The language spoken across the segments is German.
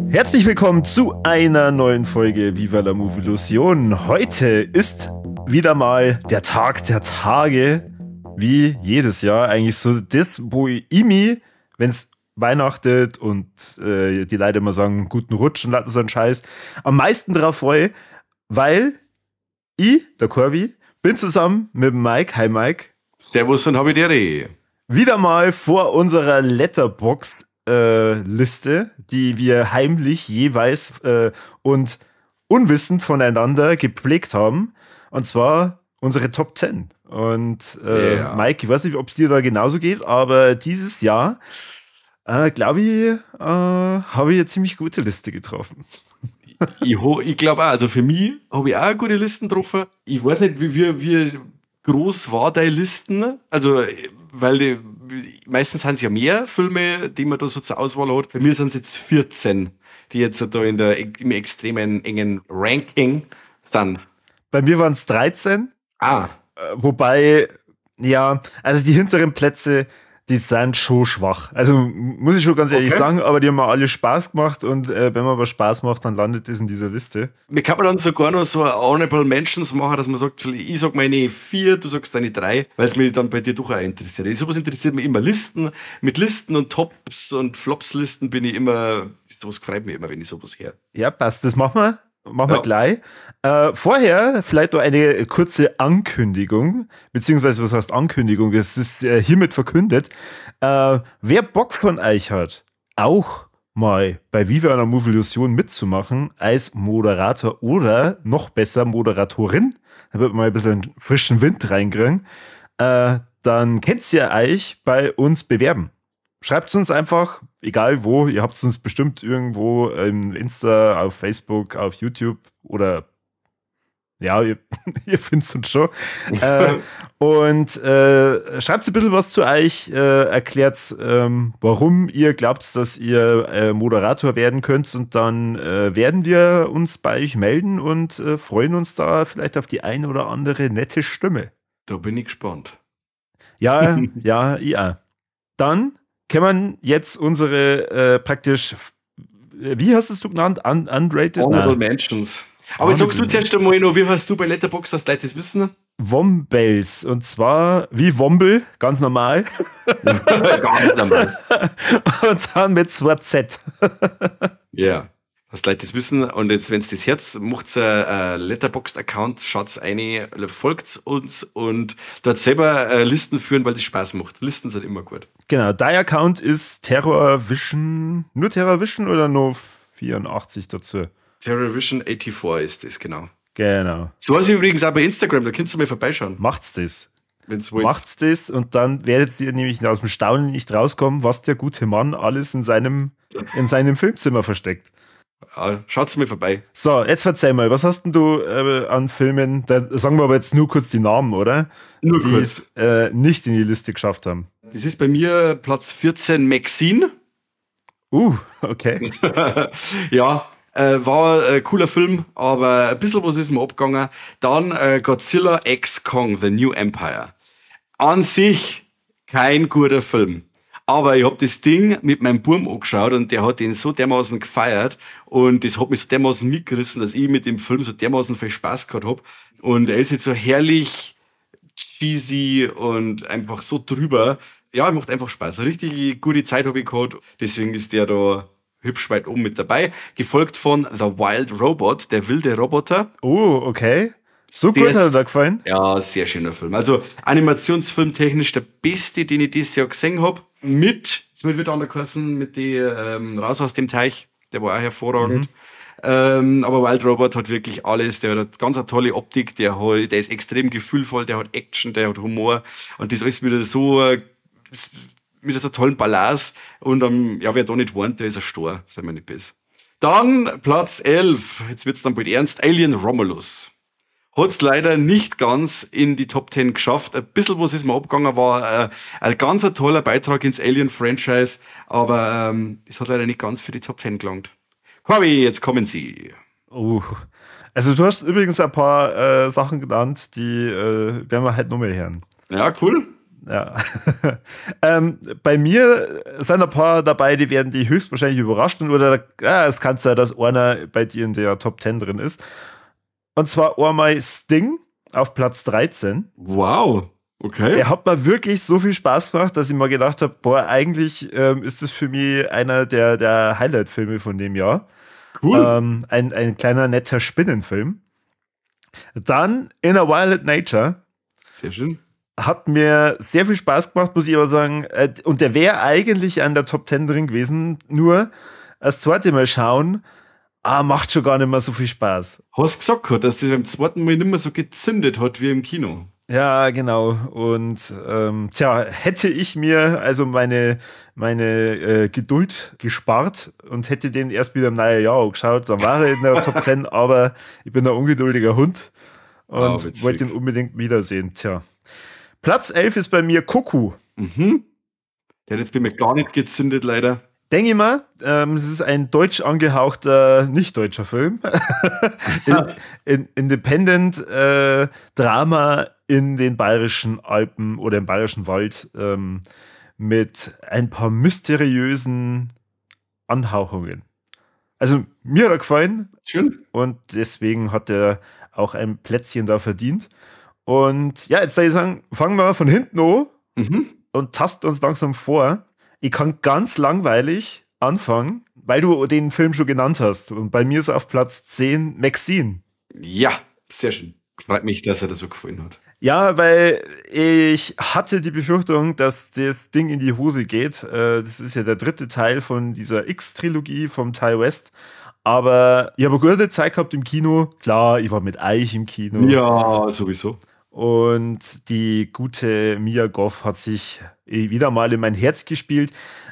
Herzlich willkommen zu einer neuen Folge Viva la Movilusion. Heute ist wieder mal der Tag der Tage, wie jedes Jahr eigentlich so das, wo ich mich, wenn es weihnachtet und die Leute immer sagen, guten Rutsch und so einen Scheiß, am meisten darauf freue, weil ich, der Corby, bin zusammen mit dem Mike, hi Mike. Servus und Habidere. Wieder mal vor unserer Letterbox Liste, die wir heimlich jeweils und unwissend voneinander gepflegt haben. Und zwar unsere Top 10. Und Mike, ich weiß nicht, ob es dir da genauso geht, aber dieses Jahr, glaube ich, habe ich eine ziemlich gute Liste getroffen. Ich glaube auch, also für mich habe ich auch gute Listen getroffen. Ich weiß nicht, wie groß war deine Listen? Also, weil meistens sind es ja mehr Filme, die man da so zur Auswahl hat. Bei mir sind es jetzt 14, die jetzt da im extremen engen Ranking sind. Bei mir waren es 13. Wobei, ja, also die hinteren Plätze, die sind schon schwach. Also muss ich schon ganz ehrlich sagen, aber die haben mir alle Spaß gemacht und wenn man aber Spaß macht, dann landet das in dieser Liste. Mir kann man dann sogar noch so Honorable Mentions machen, dass man sagt, ich sag meine 4, du sagst deine 3, weil es mich dann bei dir doch auch interessiert. Sowas interessiert mich immer. Listen, mit Listen und Tops und Flops-Listen bin ich immer, sowas freut mich immer, wenn ich sowas höre. Ja, passt, das machen wir. Machen wir gleich. Vorher vielleicht noch eine kurze Ankündigung, beziehungsweise was heißt Ankündigung? Es ist hiermit verkündet. Wer Bock von euch hat, auch mal bei Viva la Movilusion mitzumachen als Moderator oder noch besser Moderatorin, da wird mal ein bisschen frischen Wind reinkriegen, dann könnt ihr euch bei uns bewerben. Schreibt uns einfach, egal wo, ihr habt uns bestimmt irgendwo im Insta, auf Facebook, auf YouTube oder ja, ihr findet uns schon. Und schreibt ein bisschen was zu euch, erklärt, warum ihr glaubt, dass ihr Moderator werden könnt und dann werden wir uns bei euch melden und freuen uns da vielleicht auf die eine oder andere nette Stimme. Da bin ich gespannt. Ja, ich auch. Dann kann man jetzt unsere praktisch, wie hast es du genannt? Unrated? Honorable Mentions. Aber jetzt sagst du zuerst einmal noch, wie hast du bei Letterboxd, dass Leute das wissen? Wombels. Und zwar wie Wombel, ganz normal. Ganz normal. Und dann mit 2Z. Ja. Was Leute das wissen, und jetzt, wenn es das Herz macht, ein Letterboxd-Account, schaut's rein, folgt uns und dort selber Listen führen, weil das Spaß macht. Listen sind immer gut. Genau, dein Account ist Terrorvision, nur Terrorvision oder nur 84 dazu? Terrorvision 84 ist das, genau. Genau. So was übrigens auch bei Instagram, da könnt ihr mal vorbeischauen. Macht's das. Wenn's wollt. Macht's das und dann werdet ihr nämlich aus dem Staunen nicht rauskommen, was der gute Mann alles in seinem Filmzimmer versteckt. Ja, schaut's mal vorbei. So, jetzt verzeih mal, was hast denn du an Filmen, da sagen wir aber jetzt nur kurz die Namen, oder? Nur die kurz. es nicht in die Liste geschafft haben. Das ist bei mir Platz 14 Maxine. Okay. Ja, war ein cooler Film, aber ein bisschen was ist mir abgegangen. Dann Godzilla X Kong, The New Empire. An sich kein guter Film. Aber ich hab das Ding mit meinem Burm angeschaut und der hat den so dermaßen gefeiert und das hat mich so dermaßen mitgerissen, dass ich mit dem Film so dermaßen viel Spaß gehabt hab. Und er ist jetzt so herrlich cheesy und einfach so drüber. Ja, macht einfach Spaß. Eine richtig gute Zeit habe ich gehabt. Deswegen ist der da hübsch weit oben mit dabei. Gefolgt von The Wild Robot, der wilde Roboter. Okay. So gut hat er da gefallen? Ja, sehr schöner Film. Also animationsfilmtechnisch der beste, den ich dieses Jahr gesehen habe. Mit, jetzt wird wieder anders geheißen, mit die Raus aus dem Teich. Der war auch hervorragend. Aber Wild Robot hat wirklich alles. Der hat ganz eine tolle Optik. Der ist extrem gefühlvoll. Der hat Action, der hat Humor. Und das ist wieder so mit so tollen Balance. Und wer da nicht warnt, der ist ein Stor. Sei mir nicht böse. Dann Platz 11. Jetzt wird's dann bald ernst. Alien Romulus. Hat es leider nicht ganz in die Top 10 geschafft. Ein bisschen was ist mir abgegangen, war ein ganz toller Beitrag ins Alien-Franchise, aber es hat leider nicht ganz für die Top 10 gelangt. Corby, jetzt kommen Sie. Also du hast übrigens ein paar Sachen genannt, die werden wir halt nochmal hören. Ja, cool. Ja. Bei mir sind ein paar dabei, die werden die höchstwahrscheinlich überraschen oder es kann sein, dass einer bei dir in der Top 10 drin ist. Und zwar einmal Sting auf Platz 13. Wow, okay. Er hat mir wirklich so viel Spaß gemacht, dass ich mir gedacht habe, boah, eigentlich ist das für mich einer der Highlight-Filme von dem Jahr. Cool. Ein kleiner, netter Spinnenfilm. Dann In a Wild Nature. Sehr schön. Hat mir sehr viel Spaß gemacht, muss ich aber sagen. Und der wäre eigentlich an der Top 10 drin gewesen. Nur das zweite Mal schauen, macht schon gar nicht mehr so viel Spaß. Hast gesagt, dass das beim zweiten Mal nicht mehr so gezündet hat wie im Kino. Ja, genau. Und hätte ich mir also meine Geduld gespart und hätte den erst wieder im neuen Jahr geschaut, dann war er in der Top 10, aber ich bin ein ungeduldiger Hund und wollte ihn unbedingt wiedersehen. Tja. Platz 11 ist bei mir Coco. Mhm. Der hat jetzt bei mir gar nicht gezündet, leider. Denke ich mal, es ist ein deutsch angehauchter, nicht deutscher Film. Independent Drama in den bayerischen Alpen oder im bayerischen Wald mit ein paar mysteriösen Anhauchungen. Also mir hat er gefallen. Schön. Und deswegen hat er auch ein Plätzchen da verdient. Und ja, jetzt würde ich sagen, fangen wir von hinten an und tasten uns langsam vor. Ich kann ganz langweilig anfangen, weil du den Film schon genannt hast. Und bei mir ist auf Platz 10 Maxine. Ja, sehr schön. Freut mich, dass er das so gefallen hat. Ja, weil ich hatte die Befürchtung, dass das Ding in die Hose geht. Das ist ja der dritte Teil von dieser X-Trilogie vom Ty West. Aber ich habe eine gute Zeit gehabt im Kino. Klar, ich war mit Eich im Kino. Ja, sowieso. Und die gute Mia Goth hat sich wieder mal in mein Herz gespielt.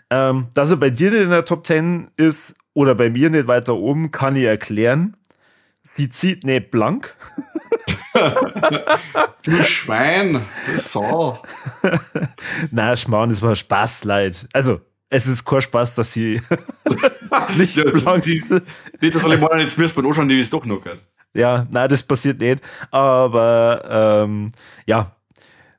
Dass er bei dir nicht in der Top 10 ist oder bei mir nicht weiter oben, kann ich erklären. Sie zieht nicht blank. Du Schwein, du Sau. Nein, Schmarrn, das war Spaß, leid. Also, es ist kein Spaß, dass sie nicht blank ist. Nicht, dass alle meinen, jetzt müssen wir anschauen, die ist doch noch gehört. Ja, nein, das passiert nicht. Aber ja,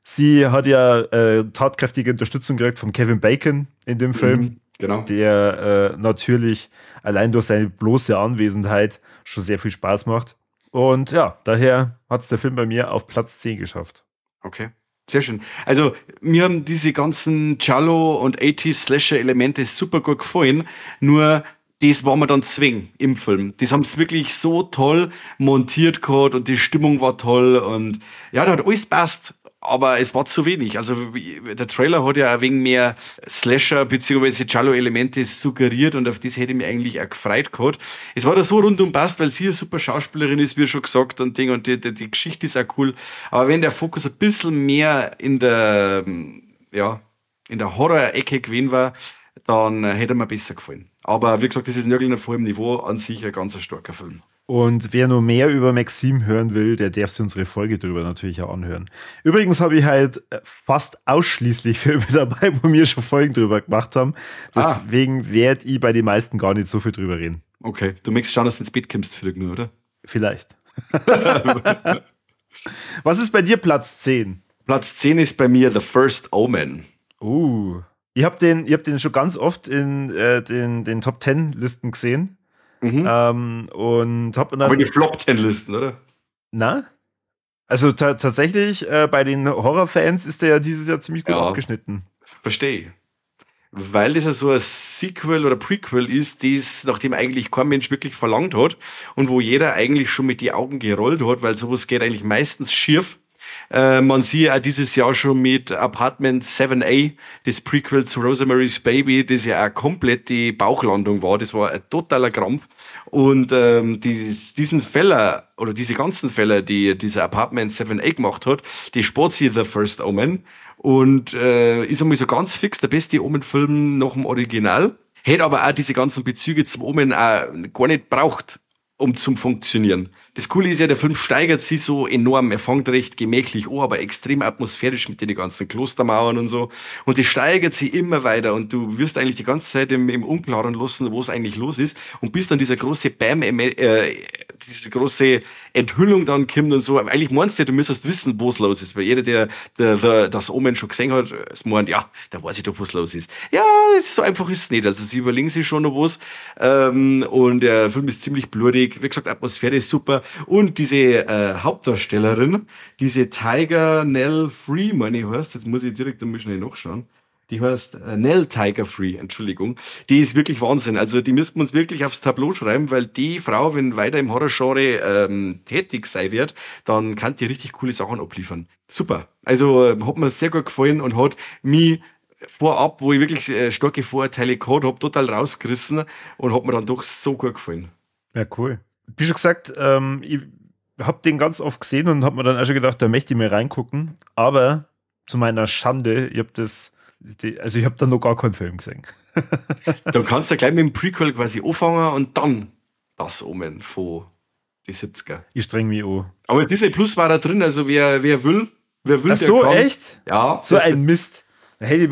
sie hat ja tatkräftige Unterstützung gekriegt von Kevin Bacon in dem Film, genau. Der natürlich allein durch seine bloße Anwesenheit schon sehr viel Spaß macht. Und ja, daher hat es der Film bei mir auf Platz 10 geschafft. Okay, sehr schön. Also mir haben diese ganzen Giallo und 80s-Slasher-Elemente super gut gefallen, nur das war mir dann zwing im Film. Das haben es wirklich so toll montiert gehabt und die Stimmung war toll und ja, da hat alles passt. Aber es war zu wenig. Also der Trailer hat ja ein wenig mehr Slasher bzw. Giallo-Elemente suggeriert und auf das hätte ich mich eigentlich auch gefreut gehabt. Es war da so rundum passt, weil sie eine super Schauspielerin ist, wie schon gesagt, und Ding, und die Geschichte ist auch cool. Aber wenn der Fokus ein bisschen mehr in der Horror-Ecke gewesen war, dann hätte mir besser gefallen. Aber wie gesagt, das ist nirgends auf hohem Niveau, an sich ein ganz starker Film. Und wer noch mehr über Maxime hören will, der darf sich unsere Folge drüber natürlich auch anhören. Übrigens habe ich halt fast ausschließlich Filme dabei, wo wir schon Folgen drüber gemacht haben. Deswegen werde ich bei den meisten gar nicht so viel drüber reden. Okay, du möchtest schauen, dass du ins Bett kommst, vielleicht nur, oder? Vielleicht. Was ist bei dir Platz 10? Platz 10 ist bei mir The First Omen. Ich hab den schon ganz oft in den Top 10 Listen gesehen. Und hab dann. Aber die Flop 10 Listen, oder? Na? Also tatsächlich, bei den Horrorfans ist der ja dieses Jahr ziemlich gut abgeschnitten. Verstehe. Weil das ja so ein Sequel oder Prequel ist, das nachdem eigentlich kein Mensch wirklich verlangt hat und wo jeder eigentlich schon mit die Augen gerollt hat, weil sowas geht eigentlich meistens schief. Man sieht ja auch dieses Jahr schon mit Apartment 7A, das Prequel zu Rosemary's Baby, das ja auch komplett die Bauchlandung war. Das war ein totaler Krampf. Und diesen Fäller oder diese ganzen Fälle, die dieser Apartment 7A gemacht hat, die spart sie The First Omen und ist einmal so ganz fix der beste Omen-Film nach dem Original. Hätte aber auch diese ganzen Bezüge zum Omen auch gar nicht braucht. um zum Funktionieren. Das Coole ist ja, der Film steigert sich so enorm. Er fängt recht gemächlich an, aber extrem atmosphärisch mit den ganzen Klostermauern und so. Und es steigert sich immer weiter und du wirst eigentlich die ganze Zeit im Unklaren lassen, wo es eigentlich los ist. Und bis dann dieser große diese große Enthüllung dann kommt und so. Aber eigentlich meinst du, du müsstest wissen, wo es los ist. Weil jeder, der das Omen schon gesehen hat, es meint, ja, da weiß ich doch, was los ist. Ja, so einfach ist es nicht. Also sie überlegen sich schon noch was. Und der Film ist ziemlich blutig. Wie gesagt, Atmosphäre ist super. Und diese Hauptdarstellerin, diese Tiger Nell Free, meine ich heißt, jetzt muss ich direkt einmal schnell nachschauen. Die heißt Nell Tiger Free, Entschuldigung. Die ist wirklich Wahnsinn. Also die müssten wir uns wirklich aufs Tableau schreiben, weil die Frau, wenn weiter im Horrorgenre tätig sein wird, dann kann die richtig coole Sachen abliefern. Super. Also hat mir sehr gut gefallen und hat mich vorab, wo ich wirklich starke Vorurteile gehabt habe, total rausgerissen und hat mir dann doch so gut gefallen. Ja, cool. Wie schon gesagt, ich habe den ganz oft gesehen und habe mir dann auch schon gedacht, da möchte ich mal reingucken. Aber zu meiner Schande, ich habe da noch gar keinen Film gesehen. Dann kannst du gleich mit dem Prequel quasi anfangen und dann das Omen von die 70er. Ich streng mich an. Aber Disney Plus war da drin, also wer will, ach so, kann. echt? Ja. So ein Mist. Da hätte ich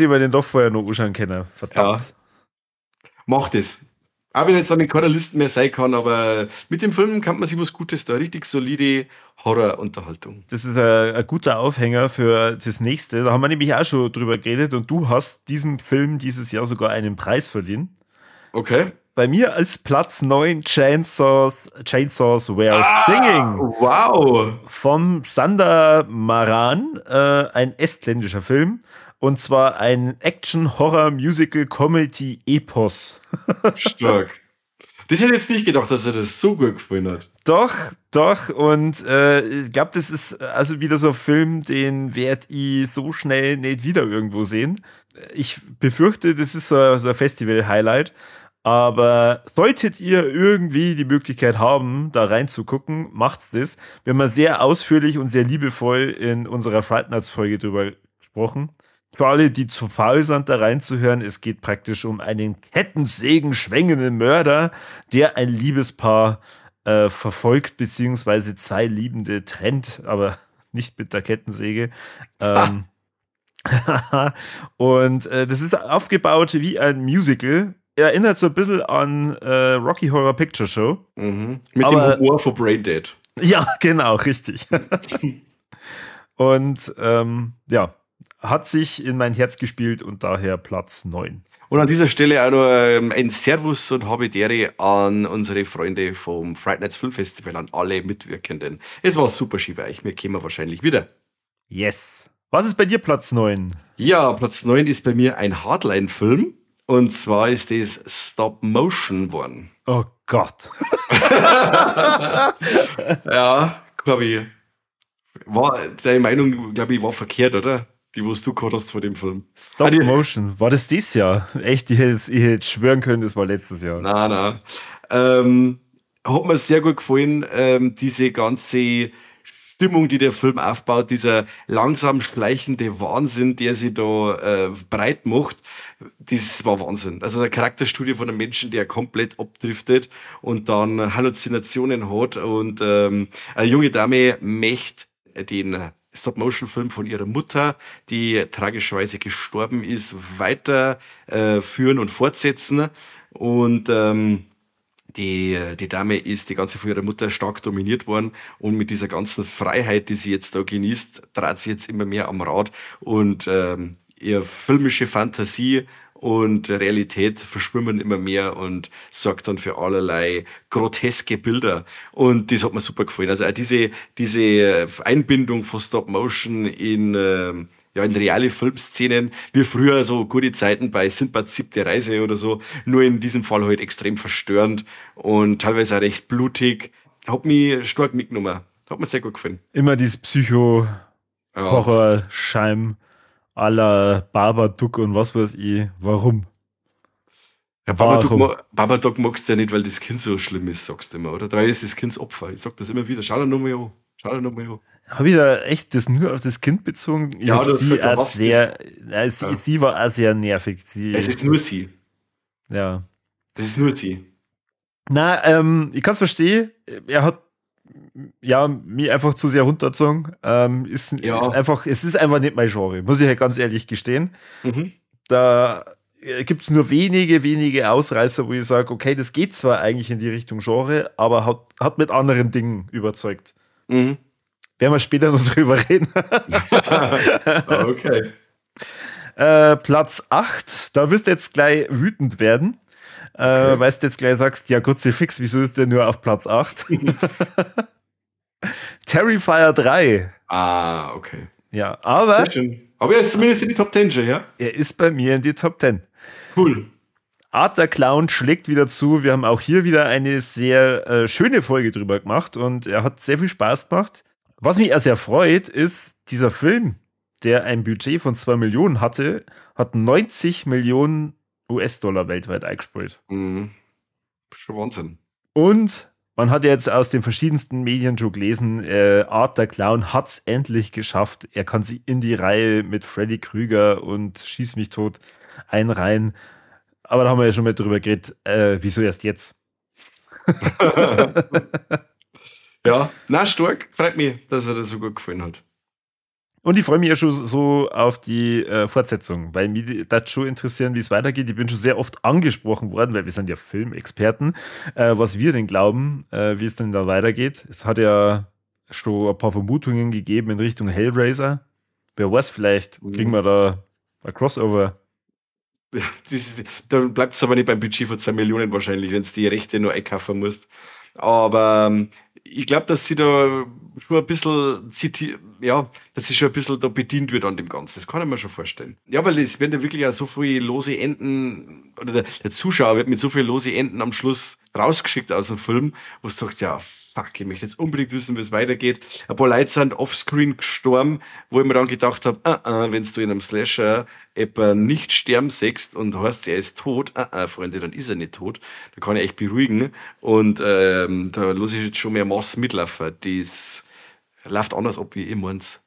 mir den doch vorher noch anschauen können. Verdammt. Ja. Macht es. Auch wenn jetzt dann in keiner Liste mehr sein kann, aber mit dem Film kann man sich was Gutes da. Richtig solide Horror-Unterhaltung. Das ist ein guter Aufhänger für das nächste. Da haben wir nämlich auch schon drüber geredet und du hast diesem Film dieses Jahr sogar einen Preis verliehen. Okay. Bei mir als Platz 9 Chainsaws Were Singing. Wow. Vom Sander Maran, ein estländischer Film. Und zwar ein Action-Horror-Musical-Comedy-Epos. Stark. Das hätte ich jetzt nicht gedacht, dass er das so gut gefallen hat. Doch. Und ich glaube, das ist also wieder so ein Film, den werde ich so schnell nicht wieder irgendwo sehen. Ich befürchte, das ist so ein Festival-Highlight. Aber solltet ihr irgendwie die Möglichkeit haben, da reinzugucken, macht's das. Wir haben sehr ausführlich und sehr liebevoll in unserer Fright Nights Folge drüber gesprochen. Für alle, die zu faul sind, da reinzuhören, es geht praktisch um einen Kettensägen schwingenden Mörder, der ein Liebespaar verfolgt, beziehungsweise zwei Liebende trennt, aber nicht mit der Kettensäge. Und das ist aufgebaut wie ein Musical. Erinnert so ein bisschen an Rocky Horror Picture Show. Mhm. Mit dem Humor von Braindead. Ja, genau, richtig. Und hat sich in mein Herz gespielt und daher Platz 9. Und an dieser Stelle auch noch ein Servus und Habidere an unsere Freunde vom Fright Nights Film Festival, an alle Mitwirkenden. Es war super schön bei euch, wir kommen wahrscheinlich wieder. Yes. Was ist bei dir Platz 9? Ja, Platz 9 ist bei mir ein Hardline-Film. Und zwar ist das Stop Motion geworden. Oh Gott. Ja, glaube ich. War deine Meinung, glaube ich, war verkehrt, oder? Die, was du gehört hast vor dem Film. Stop Motion. War das dieses Jahr? Echt, ich hätte schwören können, das war letztes Jahr. Nein. Hat mir sehr gut gefallen, diese ganze Stimmung, die der Film aufbaut, dieser langsam schleichende Wahnsinn, der sich da breit macht, das war Wahnsinn. Also eine Charakterstudie von einem Menschen, der komplett abdriftet und dann Halluzinationen hat und eine junge Dame möchte den Stop-Motion-Film von ihrer Mutter, die tragischerweise gestorben ist, weiterführen und fortsetzen. Und die Dame ist die ganze von ihrer Mutter stark dominiert worden und mit dieser ganzen Freiheit, die sie jetzt da genießt, dreht sie jetzt immer mehr am Rad und ihre filmische Fantasie und Realität verschwimmen immer mehr und sorgt dann für allerlei groteske Bilder. Und das hat mir super gefallen. Also auch diese Einbindung von Stop Motion in reale Filmszenen, wie früher so gute Zeiten bei Sindbad siebte Reise oder so, nur in diesem Fall halt extrem verstörend und teilweise auch recht blutig. Hat mich stark mitgenommen. Hat mir sehr gut gefallen. Immer dieses Psycho-Horror-Scheim à la Babadook und was weiß ich. Warum? Ja, Babadook magst du ja nicht, weil das Kind so schlimm ist, sagst du immer, oder? Weil es das Kind Opfer. Ich sag das immer wieder. Schau dir nochmal an. Habe ich da echt das nur auf das Kind bezogen? Ich ja, sie war auch sehr nervig. Es ist nur sie. Ja. Das ist nur sie. Na, ich kann es verstehen. Er hat ja mich einfach zu sehr runtergezogen. Ja. Es ist einfach nicht mein Genre, muss ich halt ganz ehrlich gestehen. Mhm. Da gibt es nur wenige Ausreißer, wo ich sage, okay, das geht zwar eigentlich in die Richtung Genre, aber hat mit anderen Dingen überzeugt. Mhm. Werden wir später noch drüber reden. Okay. Platz 8, da wirst du jetzt gleich wütend werden. Okay. Weil du jetzt gleich sagst, ja Fix, wieso ist der nur auf Platz 8? Terrifier 3. Ah, okay. Ja, aber Sehr schön. Aber er ist zumindest in die Top 10 schon, ja? er ist bei mir in die Top 10. Cool. Art der Clown schlägt wieder zu. Wir haben auch hier wieder eine sehr schöne Folge drüber gemacht und er hat sehr viel Spaß gemacht. Was mich sehr freut, ist, dieser Film, der ein Budget von 2 Millionen hatte, hat 90 Millionen US-Dollar weltweit eingespielt. Mhm. Schon Wahnsinn. Und man hat ja jetzt aus den verschiedensten Medien schon gelesen, Art der Clown hat es endlich geschafft. Er kann sich in die Reihe mit Freddy Krüger und Schieß mich tot einreihen. Aber da haben wir ja schon mal drüber geredet, wieso erst jetzt? Ja, na stark. Freut mich, dass er das so gut gefallen hat. Und ich freue mich ja schon so auf die Fortsetzung, weil mich das schon interessieren, wie es weitergeht. Ich bin schon sehr oft angesprochen worden, weil wir sind ja Filmexperten, was wir denn glauben, wie es denn da weitergeht. Es hat ja schon ein paar Vermutungen gegeben in Richtung Hellraiser. Wer weiß, vielleicht kriegen wir da ein Crossover. Ja, da bleibt es aber nicht beim Budget von 2 Millionen wahrscheinlich, wenn du die Rechte nur einkaufen musst. Aber ich glaube, dass sie da schon ein bisschen, dass sie schon ein bisschen da bedient wird an dem Ganzen. Das kann ich mir schon vorstellen. Ja, weil es werden ja wirklich auch so viele lose Enden, oder der Zuschauer wird mit so vielen lose Enden am Schluss rausgeschickt aus dem Film, wo du sagst, ja, fuck, ich möchte jetzt unbedingt wissen, wie es weitergeht. Ein paar Leute sind offscreen gestorben, wo ich mir dann gedacht habe, wenn du in einem Slasher jemanden nicht sterben siehst und heißt, er ist tot, Freunde, dann ist er nicht tot. Da kann ich echt beruhigen. Und da los ich jetzt schon mehr Massen mitlaufen. Das läuft anders ab, wie ich meins.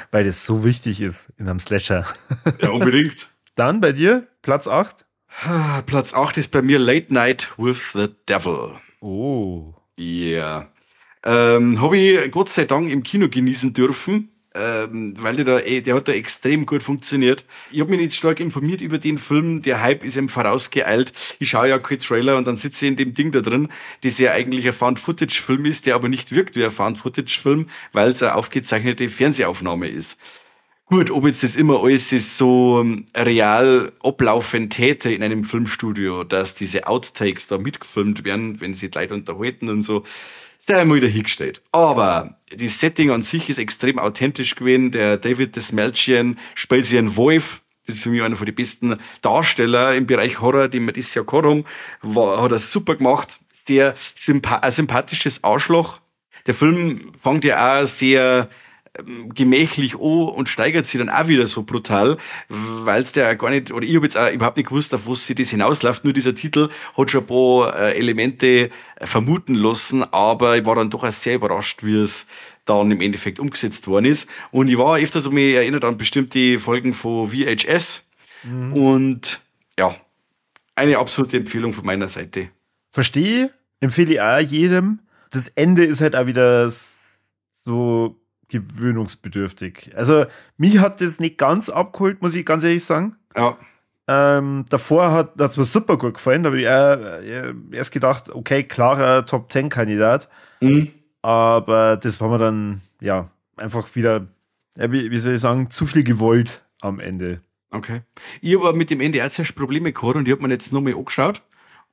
Weil das so wichtig ist in einem Slasher. Ja, unbedingt. Dann bei dir, Platz 8? Platz 8 ist bei mir Late Night with the Devil. Oh. Ja. Habe ich Gott sei Dank im Kino genießen dürfen, weil der hat da extrem gut funktioniert. Ich habe mich nicht stark informiert über den Film, der Hype ist ihm vorausgeeilt. Ich schaue ja kein Trailer und dann sitze ich in dem Ding da drin, das ja eigentlich ein Found-Footage-Film ist, der aber nicht wirkt wie ein Found-Footage-Film, weil es eine aufgezeichnete Fernsehaufnahme ist. Gut, ob jetzt das immer alles ist so real ablaufen täte in einem Filmstudio, dass diese Outtakes da mitgefilmt werden, wenn sie die Leute unterhalten und so, ist ja immer wieder hingestellt. Aber das Setting an sich ist extrem authentisch gewesen. Der David Dastmalchian spielt sich einen Wolf. Das ist für mich einer von den besten Darsteller im Bereich Horror, den wir dieses Jahr gehabt haben. Hat er super gemacht. Sehr ein sympathisches Arschloch. Der Film fängt ja auch sehr gemächlich an und steigert sich dann auch wieder so brutal, weil es der gar nicht, oder ich habe jetzt auch überhaupt nicht gewusst, auf was sich das hinausläuft. Nur dieser Titel hat schon ein paar Elemente vermuten lassen, aber ich war dann doch auch sehr überrascht, wie es dann im Endeffekt umgesetzt worden ist. Und ich war öfters so mich erinnert an bestimmte Folgen von VHS. Und ja, eine absolute Empfehlung von meiner Seite. Verstehe, empfehle ich auch jedem. Das Ende ist halt auch wieder so gewöhnungsbedürftig. Also, mich hat das nicht ganz abgeholt, muss ich ganz ehrlich sagen. Ja. Davor hat es mir super gut gefallen, da habe ich erst gedacht, okay, klarer Top-10-Kandidat. Mhm. Aber das war mir dann, ja, einfach wieder, wie soll ich sagen, zu viel gewollt am Ende. Okay. Ich habe mit dem Ende auch zuerst Probleme gehabt und ich habe mir jetzt nochmal angeschaut.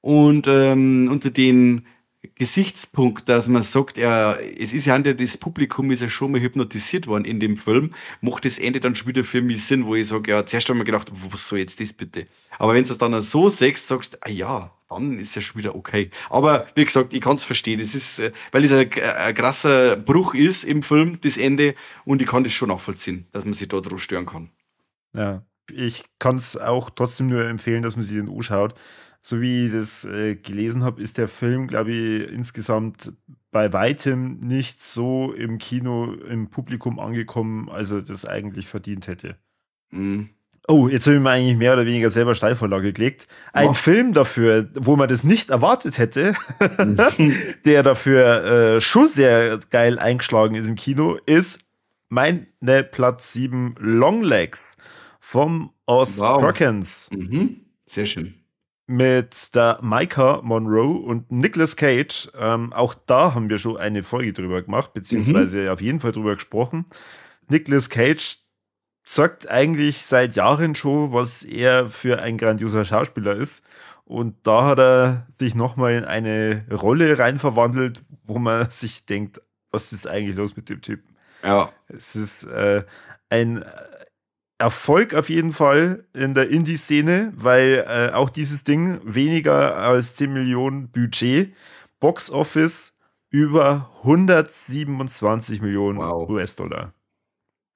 Und unter den Gesichtspunkt, dass man sagt, es ist ja das Publikum ist ja schon mal hypnotisiert worden in dem Film, macht das Ende dann schon wieder für mich Sinn, wo ich sage, ja, zuerst habe ich mir gedacht, was soll jetzt das bitte? Aber wenn du es dann so siehst, sagst, ja, dann ist ja schon wieder okay. Aber wie gesagt, ich kann es verstehen. Das ist, weil es ein krasser Bruch ist im Film, das Ende, und ich kann das schon nachvollziehen, dass man sich da drauf stören kann. Ja, ich kann es auch trotzdem nur empfehlen, dass man sich den anschaut. So wie ich das gelesen habe, ist der Film, glaube ich, insgesamt bei weitem nicht so im Kino, im Publikum angekommen, als er das eigentlich verdient hätte. Mhm. Oh, jetzt habe ich mir eigentlich mehr oder weniger selber Steilvorlage gelegt. Ein Mach. Film dafür, wo man das nicht erwartet hätte, Mhm. der dafür schon sehr geil eingeschlagen ist im Kino, ist meine Platz 7 Longlegs vom Oz Wow. Perkins Mhm. Sehr schön. mit der Micah Monroe und Nicolas Cage. Auch da haben wir schon eine Folge drüber gemacht, Mhm. beziehungsweise auf jeden Fall drüber gesprochen. Nicolas Cage sagt eigentlich seit Jahren schon, was er für ein grandioser Schauspieler ist. Und da hat er sich nochmal in eine Rolle reinverwandelt, wo man sich denkt, was ist eigentlich los mit dem Typen? Ja. Es ist ein Erfolg auf jeden Fall in der Indie-Szene, weil auch dieses Ding weniger als 10 Millionen Budget, Box Office über 127 Millionen Wow. US-Dollar.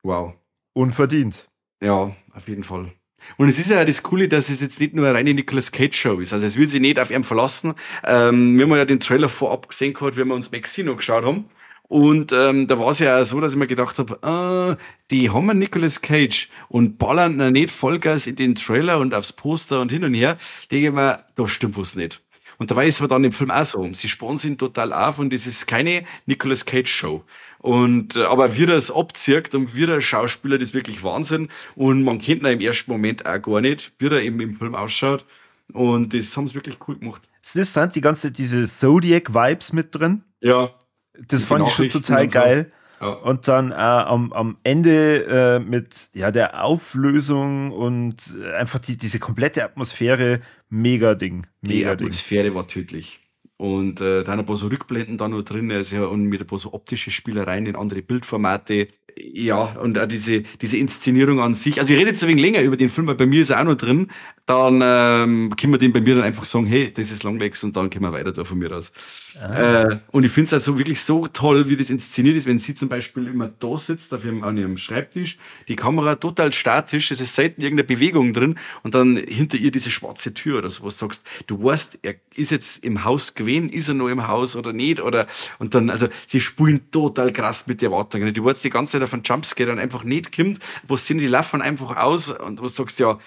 Wow. Unverdient. Ja, auf jeden Fall. Und es ist ja das Coole, dass es jetzt nicht nur eine reine Nicolas Cage Show ist. Also es will sich nicht auf ihn verlassen. Wir haben ja den Trailer vorab gesehen gehabt, wenn wir uns Maxino geschaut haben. Und da war es ja auch so, dass ich mir gedacht habe, die haben einen Nicolas Cage und ballern ihn nicht Vollgas in den Trailer und aufs Poster und hin und her. Denke ich mir, da stimmt was nicht. Und dabei ist es aber dann im Film auch so. Sie sparen total auf und es ist keine Nicolas Cage Show. Und aber wie das abzirkt und wie der Schauspieler, das ist wirklich Wahnsinn. Und man kennt ihn im ersten Moment auch gar nicht, wie er eben im Film ausschaut. Und das haben sie wirklich cool gemacht. Es sind die ganze, diese Zodiac-Vibes mit drin. Ja, Das mit den fand ich schon Nachrichten total und so. geil. Ja, Und dann am Ende mit ja, der Auflösung und einfach diese komplette Atmosphäre, mega Ding. die Mega Ding. Atmosphäre war tödlich. Und da ein paar so Rückblenden da noch drin, also, ja, und mit ein paar so optische Spielereien in andere Bildformate. Ja, und auch diese Inszenierung an sich. Also ich rede jetzt ein wenig länger über den Film, weil bei mir ist er auch noch drin. Dann können wir den bei mir dann einfach sagen, hey, das ist Longlegs und dann können wir weiter da von mir aus. Ah. Und ich finde es also wirklich so toll, wie das inszeniert ist, wenn sie zum Beispiel immer da sitzt, an ihrem Schreibtisch, die Kamera total statisch, es ist selten irgendeine Bewegung drin und dann hinter ihr diese schwarze Tür oder sowas sagst, du weißt, er ist jetzt im Haus gewesen, ist er noch im Haus oder nicht, oder, und dann, also, sie spielen total krass mit den Erwartungen. Du weißt die ganze Zeit auf einen Jumpscare dann einfach nicht kommt, was sind die laufen einfach aus und was sagst, ja,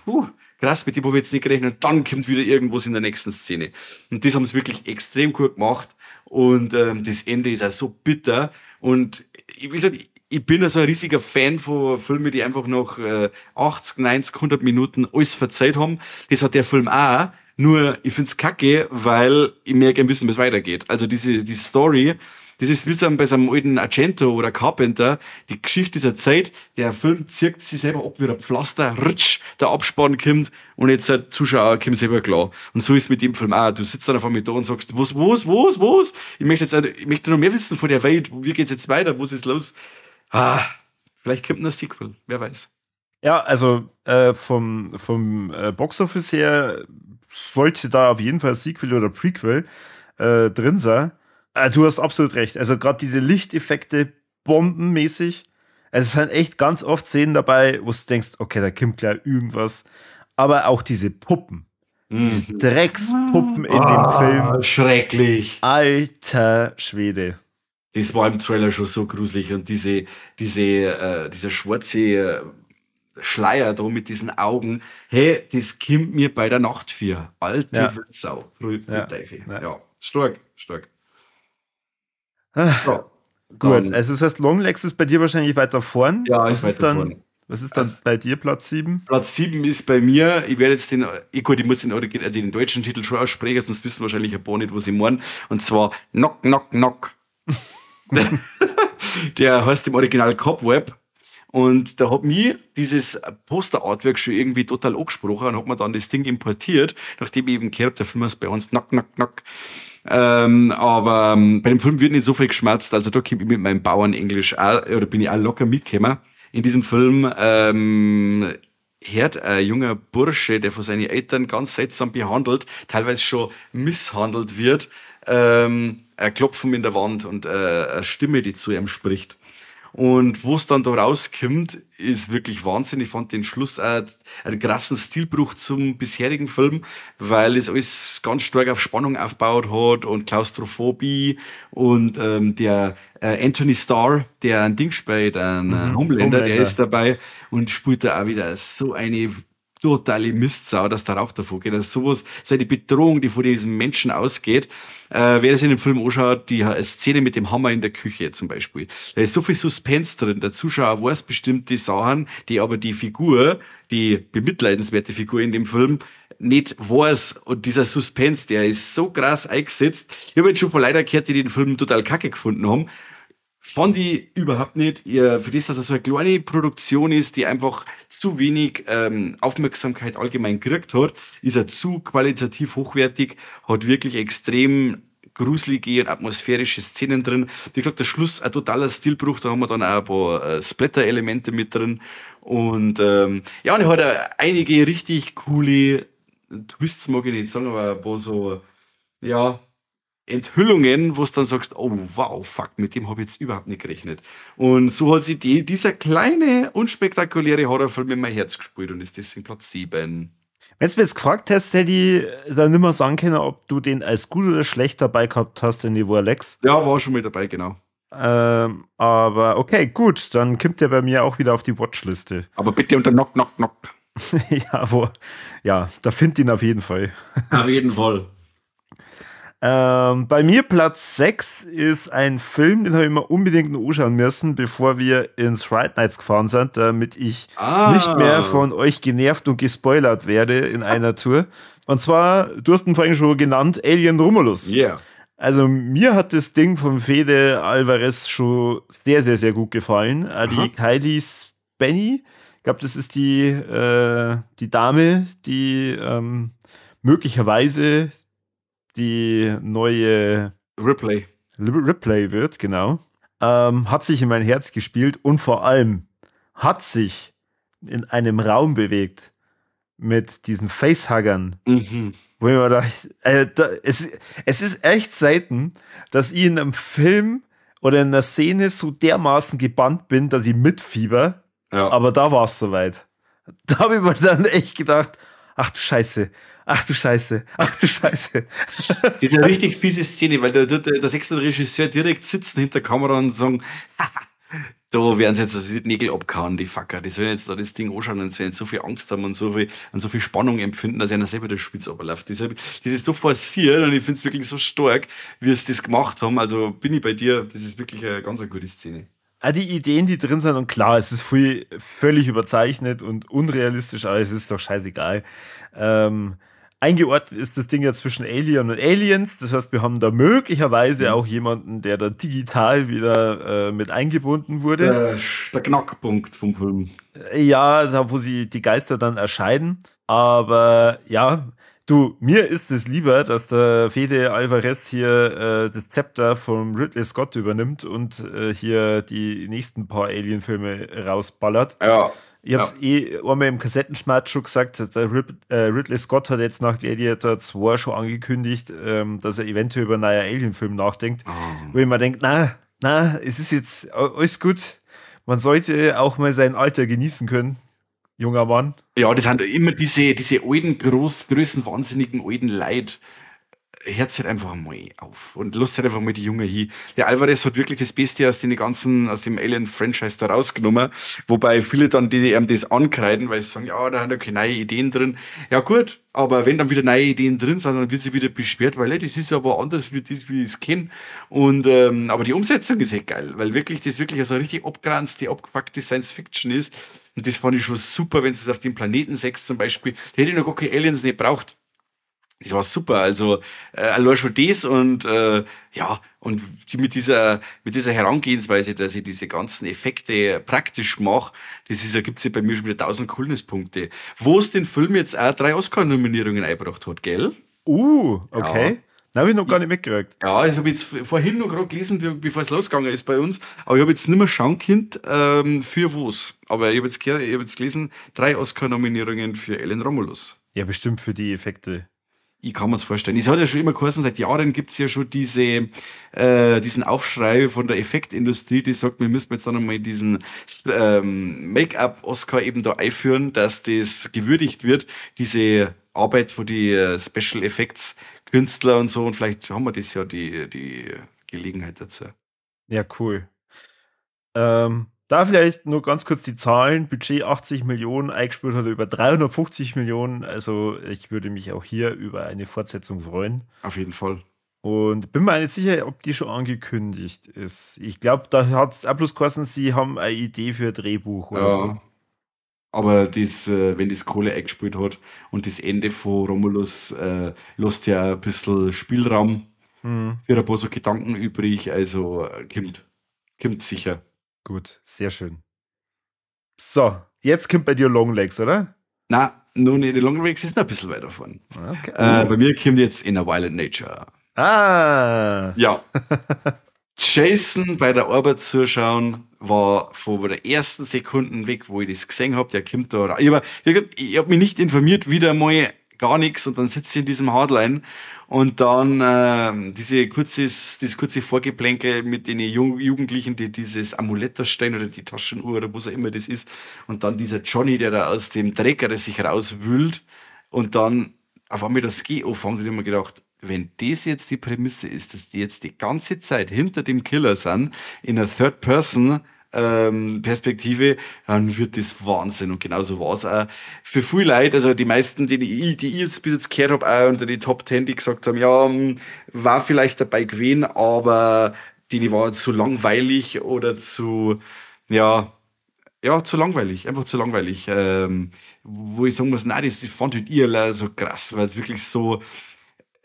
puh, krass, mit dem habe ich jetzt nicht gerechnet. Und dann kommt wieder irgendwas in der nächsten Szene. Und das haben sie wirklich extrem gut gemacht. Und das Ende ist auch so bitter. Und wie gesagt, ich bin ja so ein riesiger Fan von Filmen, die einfach nach 80, 90, 100 Minuten alles verzeiht haben. Das hat der Film auch. Nur, ich find's kacke, weil ich mehr gerne wissen, wie es weitergeht. Also die Story, das ist wie so bei so einem alten Argento oder Carpenter, die Geschichte dieser Zeit, der Film zirkt sich selber ab wie ein Pflaster, rutsch, der Abspann kommt und jetzt der Zuschauer kommt selber klar. Und so ist mit dem Film auch. Du sitzt dann auf einmal da und sagst, was? Ich möchte noch mehr wissen von der Welt. Wie geht's jetzt weiter? Was ist los? Ah, vielleicht kommt noch ein Sequel. Wer weiß. Ja, also vom Boxoffice her sollte da auf jeden Fall Sequel oder Prequel drin sein. Du hast absolut recht. Also gerade diese Lichteffekte bombenmäßig. Es sind echt ganz oft Szenen dabei, wo du denkst, okay, da kommt gleich irgendwas. Aber auch diese Puppen, diese Mhm. Dreckspuppen in dem Film. Schrecklich. Alter Schwede. Das war im Trailer schon so gruselig und dieser schwarze Schleier da mit diesen Augen, hey, das kommt mir bei der Nacht für. Alte Ja, Wildsau. ja, Teufel. ja. Ja, stark, stark. Ah, Ja, gut, dann, also das heißt, Longlegs ist bei dir wahrscheinlich weiter vorn. ja, ist weiter vorne. Was ist Also, dann bei dir Platz 7? Platz 7 ist bei mir, ich werde jetzt gut, ich muss den deutschen Titel schon aussprechen, sonst wissen wahrscheinlich ein paar nicht, was ich meine. Und zwar Knock, Knock, Knock. Der heißt im Original Cobweb. Und da hat mich dieses Poster-Artwork schon irgendwie total angesprochen und hat mir dann das Ding importiert, nachdem ich eben gehört habe, der Film heißt bei uns Knock, Knock, Knock. Aber bei dem Film wird nicht so viel geschmerzt, also da komme ich mit meinem Bauernenglisch auch, oder bin ich auch locker mitgekommen. In diesem Film hört ein junger Bursche, der von seinen Eltern ganz seltsam behandelt, teilweise schon misshandelt wird, ein Klopfen in der Wand und eine Stimme, die zu ihm spricht. Und wo es dann da rauskommt, ist wirklich Wahnsinn. Ich fand den Schluss auch einen krassen Stilbruch zum bisherigen Film, weil es alles ganz stark auf Spannung aufgebaut hat und Klaustrophobie und Anthony Starr, der ein Ding spielt, ein Homelander, der ist dabei und spielt da auch wieder so eine totale Mistsau, dass der Rauch davor geht. Also sowas, so eine Bedrohung, die von diesem Menschen ausgeht. Wer das in dem Film anschaut, die Szene mit dem Hammer in der Küche zum Beispiel. Da ist so viel Suspense drin. Der Zuschauer weiß bestimmte Sachen, die aber die Figur, die bemitleidenswerte Figur in dem Film, nicht weiß. Und dieser Suspense, der ist so krass eingesetzt. Ich habe jetzt schon von Leuten gehört, die den Film total kacke gefunden haben. Fand ich überhaupt nicht. Für das, dass er so eine kleine Produktion ist, die einfach zu wenig Aufmerksamkeit allgemein gekriegt hat, ist er zu qualitativ hochwertig, hat wirklich extrem gruselige und atmosphärische Szenen drin. Wie gesagt, der Schluss ein totaler Stilbruch, da haben wir dann auch ein paar Splatter-Elemente mit drin. Und und er hat einige richtig coole Twists, mag ich nicht sagen, aber ein paar so, ja, Enthüllungen, wo du dann sagst, oh wow, fuck, mit dem habe ich jetzt überhaupt nicht gerechnet. Und so hat sich dieser kleine, unspektakuläre Horrorfilm in mein Herz gespielt und ist deswegen Platz 7. Wenn du mir jetzt gefragt hast, hätte ich dann nicht mehr sagen können, ob du den als gut oder schlecht dabei gehabt hast, den Niveau Alex. Ja, war schon mit dabei, genau. Aber okay, gut, dann kommt der bei mir auch wieder auf die Watchliste. Aber bitte unter Knock, Knock, Knock. Ja, da findet ihn auf jeden Fall. Auf jeden Fall. Bei mir Platz 6 ist ein Film, den habe ich mir unbedingt noch anschauen müssen, bevor wir ins Fright Nights gefahren sind, damit ich nicht mehr von euch genervt und gespoilert werde in einer Tour. Und zwar, du hast ihn vorhin schon genannt, Alien Romulus. Yeah. Also mir hat das Ding von Fede Alvarez schon sehr, sehr, sehr gut gefallen. Die Kylie Spenny, ich glaube, das ist die Dame, die möglicherweise die neue Ripley wird, genau. Hat sich in mein Herz gespielt und vor allem hat sich in einem Raum bewegt mit diesen Facehuggern. Wo ich mir dachte, es ist echt selten, dass ich in einem Film oder in einer Szene so dermaßen gebannt bin, dass ich mitfieber. Ja. Aber da war es soweit. Da habe ich mir dann echt gedacht, ach du Scheiße. Das ist eine richtig fiese Szene, weil der sechste Regisseur direkt sitzen hinter der Kamera und sagen, da werden sie jetzt die Nägel abkauen, die Fucker. Die sollen jetzt da das Ding anschauen und sollen so viel Angst haben und so viel Spannung empfinden, dass einer selber der Spitz runterläuft. Das ist so forciert und ich finde es wirklich so stark, wie sie das gemacht haben. Also bin ich bei dir, das ist wirklich eine ganz gute Szene. Die Ideen, die drin sind, und klar, es ist völlig überzeichnet und unrealistisch, aber es ist doch scheißegal. Eingeordnet ist das Ding ja zwischen Alien und Aliens. Das heißt, wir haben da möglicherweise auch jemanden, der da digital wieder mit eingebunden wurde. Der Knackpunkt vom Film. Ja, da wo sie die Geister dann erscheinen. Aber ja, mir ist es lieber, dass der Fede Alvarez hier das Zepter von Ridley Scott übernimmt und hier die nächsten paar Alien-Filme rausballert. Ja. Ich habe es einmal im Kassettenschmerz schon gesagt, der Ridley Scott hat jetzt nach Gladiator 2 schon angekündigt, dass er eventuell über einen neuen Alien-Film nachdenkt. Wo ich mir denke, es ist jetzt alles gut. Man sollte auch mal sein Alter genießen können, junger Mann. Ja, das sind immer diese alten, größenwahnsinnigen alten Leute. Hört halt einfach mal auf und lasst halt einfach mal die Jungen hin. Der Alvarez hat wirklich das Beste aus dem Alien-Franchise da rausgenommen, wobei viele dann, die das ankreiden, weil sie sagen, ja, da haben ja keine neuen Ideen drin. Ja gut, aber wenn dann wieder neue Ideen drin sind, dann wird sie wieder beschwert, weil das ist aber anders, wie ich es kenne. Und aber die Umsetzung ist echt geil, weil wirklich das wirklich so eine richtig abgeranzte, abgefuckte Science-Fiction ist. Und das fand ich schon super, wenn es auf dem Planeten 6 zum Beispiel, da hätte ich noch gar keine Aliens nicht braucht. Das war super, also allein schon das und und mit dieser Herangehensweise, dass ich diese ganzen Effekte praktisch mache, gibt's ja bei mir schon wieder 1000 Coolness-Punkte. Wo es den Film jetzt auch 3 Oscar-Nominierungen eingebracht hat, gell? Okay. Ja. Da habe ich noch gar nicht mitgekriegt. Ja, ich habe jetzt vorhin noch gerade gelesen, bevor es losgegangen ist bei uns, aber ich habe jetzt nicht mehr schauen können, für wo's. Aber ich habe jetzt gelesen, 3 Oscar-Nominierungen für Alien Romulus. Ja, bestimmt für die Effekte. Ich kann mir es vorstellen. Es hat ja schon immer geheißen, seit Jahren gibt es ja schon diesen Aufschrei von der Effektindustrie, die sagt, wir müssen jetzt dann einmal diesen Make-up-Oscar eben da einführen, dass das gewürdigt wird, diese Arbeit von die Special Effects Künstler und so. Und vielleicht haben wir das ja die Gelegenheit dazu. Ja, cool. Da vielleicht nur ganz kurz die Zahlen. Budget 80 Millionen, eingespielt hat er über 350 Millionen. Also ich würde mich auch hier über eine Fortsetzung freuen. Auf jeden Fall. Und bin mir nicht sicher, ob die schon angekündigt ist. Ich glaube, da hat es bloß geheißen, sie haben eine Idee für ein Drehbuch oder so. Ja, aber wenn das Kohle eingespielt hat und das Ende von Romulus lässt ja ein bisschen Spielraum Hm, für ein paar so Gedanken übrig, also kommt sicher. gut, sehr schön. So, jetzt kommt bei dir Longlegs, oder? Na, nur nicht, die Long Range ist noch ein bisschen weiter vorn. Okay. Bei mir kommt jetzt In a Violent Nature. Ah. Ja, Jason bei der Arbeit zuschauen war von der ersten Sekunden weg, wo ich das gesehen habe. Der kommt da rein. Ich hab mich nicht informiert, wieder mal gar nichts und dann sitze ich in diesem Hardline und dann dieses kurze Vorgeplänkel mit den Jugendlichen, die dieses Amulett da stehen oder die Taschenuhr oder was auch immer das ist und dann dieser Johnny, der da aus dem Dreck sich rauswühlt und dann auf einmal das Ski anfängt, und ich hab mir gedacht, wenn das jetzt die Prämisse ist, dass die jetzt die ganze Zeit hinter dem Killer sind, in einer Third-Person Perspektive, dann wird das Wahnsinn. Und genauso war es auch für viele Leute, also die meisten, die ich jetzt bis jetzt gehört habe, auch unter die Top 10, die gesagt haben, ja, war vielleicht dabei gewesen, aber die war zu langweilig oder zu langweilig, einfach zu langweilig. Wo ich sagen muss, nein, das fand ich so krass, weil es wirklich so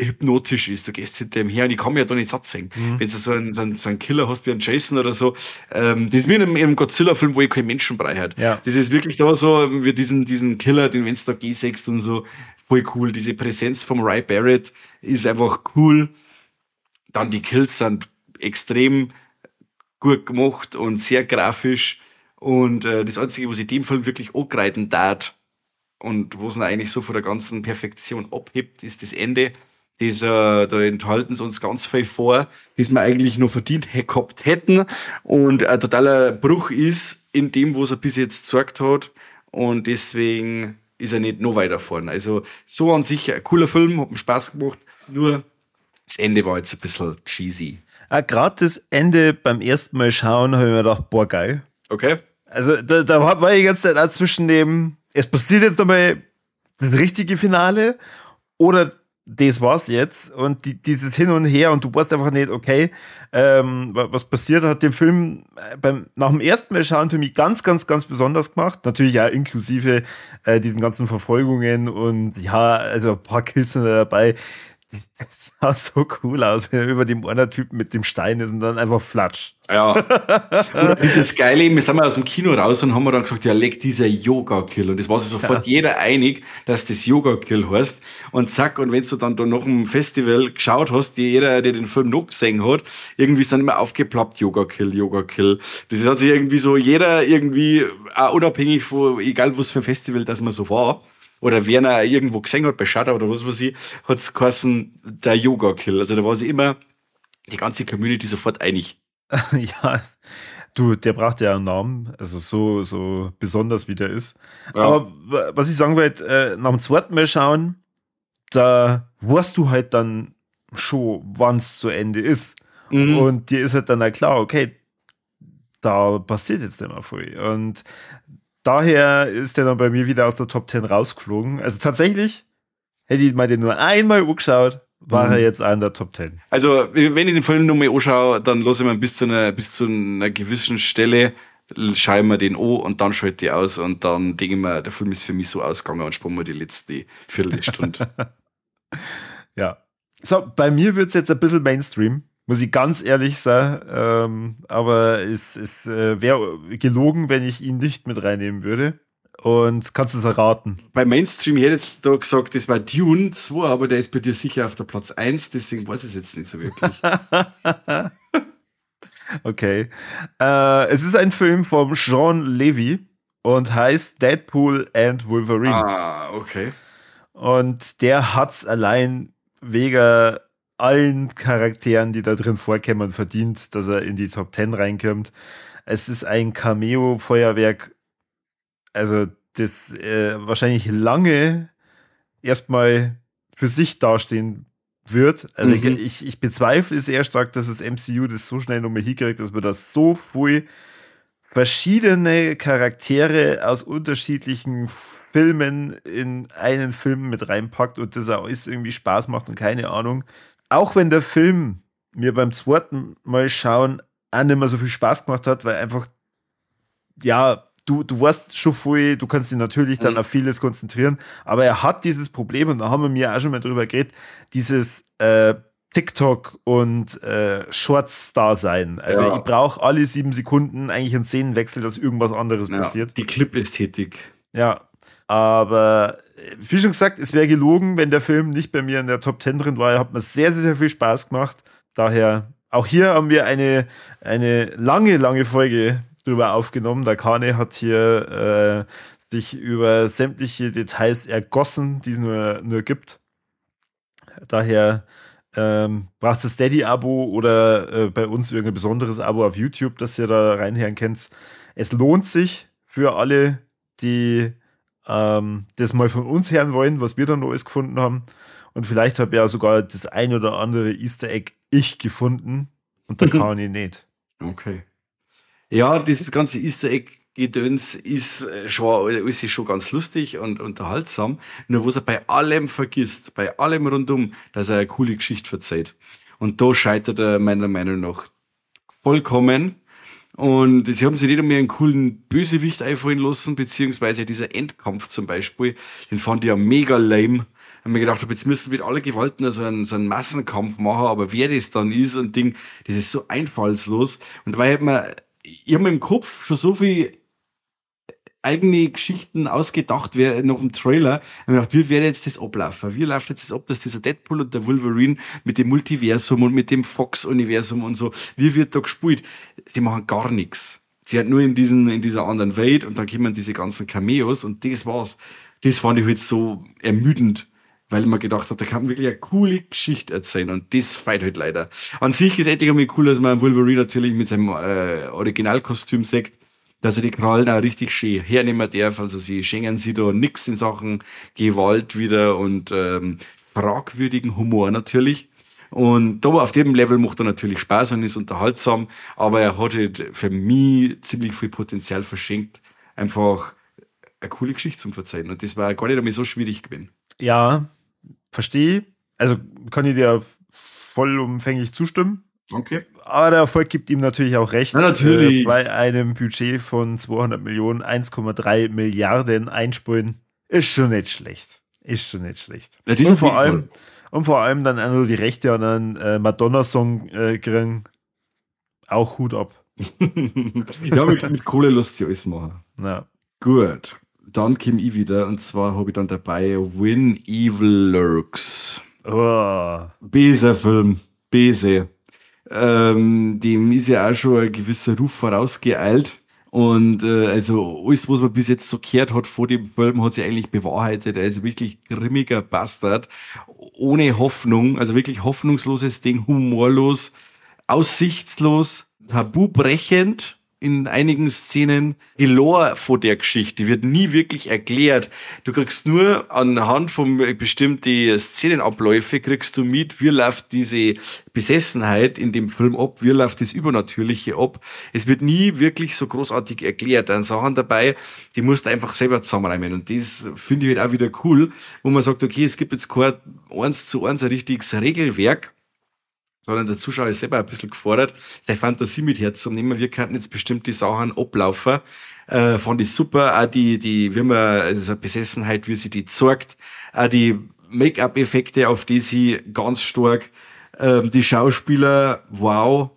hypnotisch ist. Du gehst hinter dem her und ich kann mir ja da nicht satt sehen. Hm. Wenn du so einen Killer hast wie einen Jason oder so, das ist wie in einem Godzilla-Film, wo ich keinen Menschenbrei hat. Ja. Das ist wirklich da so, wie diesen Killer, den wenn du da G6 und so, voll cool. Diese Präsenz vom Ray Barrett ist einfach cool. Dann die Kills sind extrem gut gemacht und sehr grafisch. Und das Einzige, was ich dem Film wirklich angreifen darf und wo es ihn eigentlich so von der ganzen Perfektion abhebt, ist das Ende. Da enthalten sie uns ganz viel vor, das wir eigentlich nur verdient gehabt hätten. Und ein totaler Bruch ist in dem, was er bis jetzt gezeigt hat. Und deswegen ist er nicht noch weiter vorne. Also so an sich ein cooler Film, hat mir Spaß gemacht. Nur das Ende war jetzt ein bisschen cheesy. Gerade das Ende beim ersten Mal schauen, habe ich mir gedacht, boah, geil. Okay? Also da war ich die ganze Zeit auch zwischen dem, es passiert jetzt nochmal das richtige Finale oder das war's jetzt und dieses Hin und Her und du weißt einfach nicht, okay, was passiert, hat den Film nach dem ersten Mal schauen für mich ganz, ganz, ganz besonders gemacht. Natürlich auch inklusive diesen ganzen Verfolgungen und ja, also ein paar Kills sind da dabei. Das sah so cool aus, wenn er über dem einen Typen mit dem Stein ist und dann einfach flatsch. Ja. Oder dieses Geile, wir sind mal aus dem Kino raus und haben dann gesagt, ja, leg dieser Yoga-Kill. Und das war sich sofort jeder einig, dass das Yoga-Kill heißt. Und zack, und wenn du dann da noch im Festival geschaut hast, jeder, der den Film noch gesehen hat, irgendwie sind immer aufgeploppt, Yoga-Kill, Yoga-Kill. Das hat sich irgendwie so jeder irgendwie, auch unabhängig von, egal was für ein Festival das man so war, oder wer er irgendwo gesehen hat, bei Shutter oder was weiß ich, hat es geheißen, der Yoga-Kill. Also da war sich immer die ganze Community sofort einig. Ja, du, der braucht ja einen Namen, also so besonders wie der ist. Ja. Aber was ich sagen wollte, nach dem zweiten Mal schauen, da weißt du halt dann schon, wann es zu Ende ist. Mhm. Und dir ist halt dann auch klar, okay, da passiert jetzt nicht mehr viel. Und daher ist der dann bei mir wieder aus der Top 10 rausgeflogen. Also tatsächlich hätte ich mal den nur einmal angeschaut, war er jetzt auch in der Top 10. Also, wenn ich den Film nochmal anschaue, dann lasse ich mir bis zu einer gewissen Stelle, schaue ich mir den an und dann schalte ich aus und dann denke ich mir, der Film ist für mich so ausgegangen und spare mir die letzte Viertelstunde. Ja. So, bei mir wird es jetzt ein bisschen Mainstream, muss ich ganz ehrlich sagen. Aber es wäre gelogen, wenn ich ihn nicht mit reinnehmen würde. Und kannst du es erraten? Bei Mainstream hätte ich jetzt da gesagt, das war Dune 2, aber der ist bei dir sicher auf der Platz 1, deswegen weiß ich es jetzt nicht so wirklich. Okay. Es ist ein Film von Sean Levy und heißt Deadpool and Wolverine. Ah, okay. Und der hat's allein wegen allen Charakteren, die da drin vorkommen, verdient, dass er in die Top 10 reinkommt. Es ist ein Cameo-Feuerwerk, also das wahrscheinlich lange erstmal für sich dastehen wird. Also ich bezweifle sehr stark, dass das MCU das so schnell nochmal hinkriegt, dass man das so viel verschiedene Charaktere aus unterschiedlichen Filmen in einen Film mit reinpackt und das auch alles irgendwie Spaß macht und keine Ahnung. Auch wenn der Film mir beim zweiten Mal schauen auch nicht mehr so viel Spaß gemacht hat, weil einfach, ja, du weißt schon viel, du kannst dich natürlich dann auf vieles konzentrieren, aber er hat dieses Problem, und da haben wir mir auch schon mal drüber geredet, dieses TikTok und Shorts-Star-Sein. Also ich brauche alle 7 Sekunden eigentlich einen Szenenwechsel, dass irgendwas anderes passiert. Die Clip-Ästhetik. Ja, aber wie schon gesagt, es wäre gelogen, wenn der Film nicht bei mir in der Top 10 drin war. Er hat mir sehr, sehr, sehr viel Spaß gemacht. Daher, auch hier haben wir eine lange, lange Folge drüber aufgenommen. Der Kane hat hier sich über sämtliche Details ergossen, die es nur gibt. Daher braucht das Steady-Abo oder bei uns irgendein besonderes Abo auf YouTube, dass ihr da reinhören könnt. Es lohnt sich für alle, die das mal von uns hören wollen, was wir dann alles gefunden haben. Und vielleicht habe ich ja sogar das ein oder andere Easter Egg gefunden und der Kani nicht. Okay. Ja, das ganze Easter Egg-Gedöns ist schon ganz lustig und unterhaltsam. Nur was er bei allem vergisst, bei allem rundum, dass er eine coole Geschichte verzeiht. Und da scheitert er meiner Meinung nach vollkommen. Und sie haben sich nicht mehr einen coolen Bösewicht einfallen lassen, beziehungsweise dieser Endkampf zum Beispiel, den fand ich ja mega lame. Ich habe mir gedacht, jetzt müssen wir mit aller Gewalten so einen Massenkampf machen, aber wer das dann ist und Ding, das ist so einfallslos. Und weil ich hab mir im Kopf schon so viel eigene Geschichten ausgedacht noch im Trailer. Ich habe mir gedacht, wie wäre jetzt das ablaufen? Wie läuft jetzt das ab, dass dieser Deadpool und der Wolverine mit dem Multiversum und mit dem Fox-Universum und so, wie wird da gespielt? Sie machen gar nichts. Sie hat nur in dieser anderen Welt und dann kommen diese ganzen Cameos und das war's. Das fand ich halt so ermüdend, weil ich mir gedacht habe, da kann man wirklich eine coole Geschichte erzählen und das feiert halt leider. An sich ist endlich einmal cool, dass man Wolverine natürlich mit seinem Originalkostüm sagt, dass er die Krallen auch richtig schön hernehmen darf. Also sie schenken sie da nichts in Sachen Gewalt wieder und fragwürdigen Humor natürlich. Und da auf dem Level macht er natürlich Spaß und ist unterhaltsam, aber er hat halt für mich ziemlich viel Potenzial verschenkt, einfach eine coole Geschichte zum Verzeihen. Und das war gar nicht einmal so schwierig gewesen. Ja, verstehe. Also kann ich dir vollumfänglich zustimmen. Okay. Aber der Erfolg gibt ihm natürlich auch recht. Ja, natürlich. Bei einem Budget von 200 Millionen, 1,3 Milliarden einspielen, ist schon nicht schlecht. Ja, und vor allem dann auch nur die Rechte an einen Madonna-Song kriegen. Auch Hut ab. Ja, mit Kohle lässt sich alles machen. Ja. Gut. Dann komme ich wieder und zwar habe ich dann dabei When Evil Lurks. Oh. Böser Film. Böse. Dem ist ja auch schon ein gewisser Ruf vorausgeeilt. Und also alles, was man bis jetzt so gehört hat vor dem Film, hat sich eigentlich bewahrheitet. Also wirklich grimmiger Bastard. Ohne Hoffnung. Also wirklich hoffnungsloses Ding. Humorlos. Aussichtslos. Tabubrechend. In einigen Szenen. Die Lore von der Geschichte wird nie wirklich erklärt. Du kriegst nur anhand von bestimmten Szenenabläufe kriegst du mit, wie läuft diese Besessenheit in dem Film ab, wie läuft das Übernatürliche ab. Es wird nie wirklich so großartig erklärt. Da sind Sachen dabei, die musst du einfach selber zusammenreimen. Und das finde ich halt auch wieder cool, wo man sagt, okay, es gibt jetzt kein 1:1 ein richtiges Regelwerk, sondern der Zuschauer ist selber ein bisschen gefordert, seine Fantasie mit herzunehmen. Wir könnten jetzt bestimmte Sachen ablaufen. Fand ich super. Auch wie man, also eine Besessenheit, wie sie die zeigt. Auch die Make-up-Effekte, auf die sie ganz stark. Die Schauspieler, wow.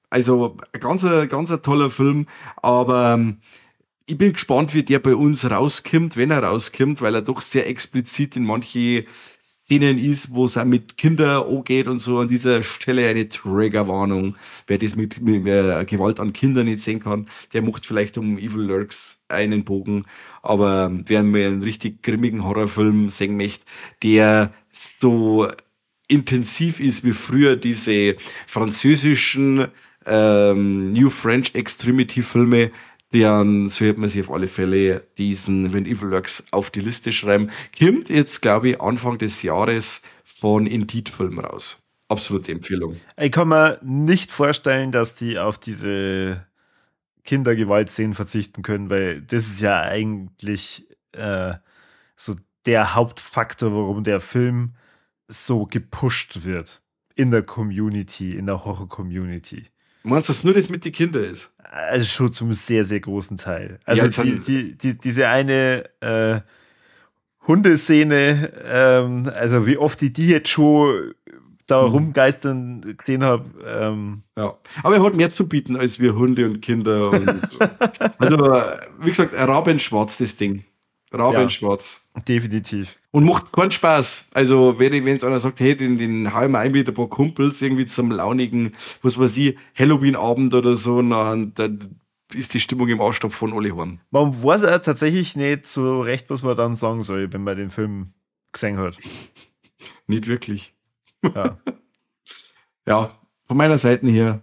Also, ein ganz toller Film. Aber ich bin gespannt, wie der bei uns rauskommt, wenn er rauskommt, weil er doch sehr explizit in manche Szenen ist, wo es auch mit Kindern angeht und so. An dieser Stelle eine Triggerwarnung. Wer das mit Gewalt an Kindern nicht sehen kann, der macht vielleicht um Evil Lurks einen Bogen. Aber wer mir einen richtig grimmigen Horrorfilm sehen möchte, der so intensiv ist wie früher diese französischen New French Extremity Filme, dann sollte man sich auf alle Fälle diesen When Evil Lurks auf die Liste schreiben. Kommt jetzt, glaube ich, Anfang des Jahres von Indeed-Film raus. Absolute Empfehlung. Ich kann mir nicht vorstellen, dass die auf diese Kindergewaltszenen verzichten können, weil das ist ja eigentlich so der Hauptfaktor, warum der Film so gepusht wird in der Community, in der Horror-Community. Meinst du, dass nur das mit den Kindern ist? Also schon zum sehr, sehr großen Teil. Also Ja, diese eine Hundeszene, also wie oft ich die jetzt schon da rumgeistern gesehen habe. Ja, aber er hat mehr zu bieten als wir Hunde und Kinder. Also, wie gesagt, Rabenschwarz, das Ding. Rabenschwarz. Ja, definitiv. Und macht keinen Spaß. Also, wenn jetzt einer sagt, hey, den hau ich mal ein mit ein paar Kumpels irgendwie zum launigen, was weiß ich, Halloween-Abend oder so, dann ist die Stimmung im Ausstopp von alle heim. Man weiß ja tatsächlich nicht so recht, was man dann sagen soll, wenn man den Film gesehen hat. Nicht wirklich. Ja. Ja, von meiner Seite her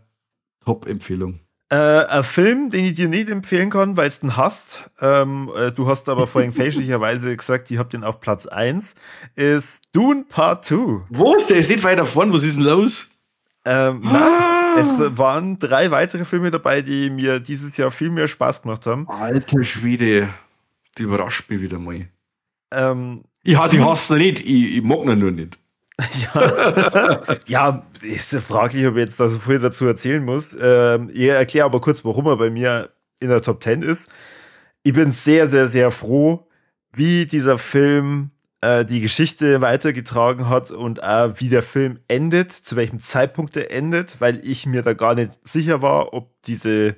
Top-Empfehlung. Ein Film, den ich dir nicht empfehlen kann, weil du den hast, du hast aber vorhin fälschlicherweise gesagt, ich habe den auf Platz 1, ist Dune Part 2. Wo ist der? Ist nicht weiter vorn, was ist denn los? Nein, es waren 3 weitere Filme dabei, die mir dieses Jahr viel mehr Spaß gemacht haben. Alter Schwede, die überrascht mich wieder mal. Ich hasse ihn nicht, ich mag ihn nur nicht. Ja, ist fraglich, ob ich jetzt da so viel dazu erzählen muss. Ich erkläre aber kurz, warum er bei mir in der Top 10 ist. Ich bin sehr, sehr, sehr froh, wie dieser Film die Geschichte weitergetragen hat und auch wie der Film endet, zu welchem Zeitpunkt er endet, weil ich mir da gar nicht sicher war, ob dieses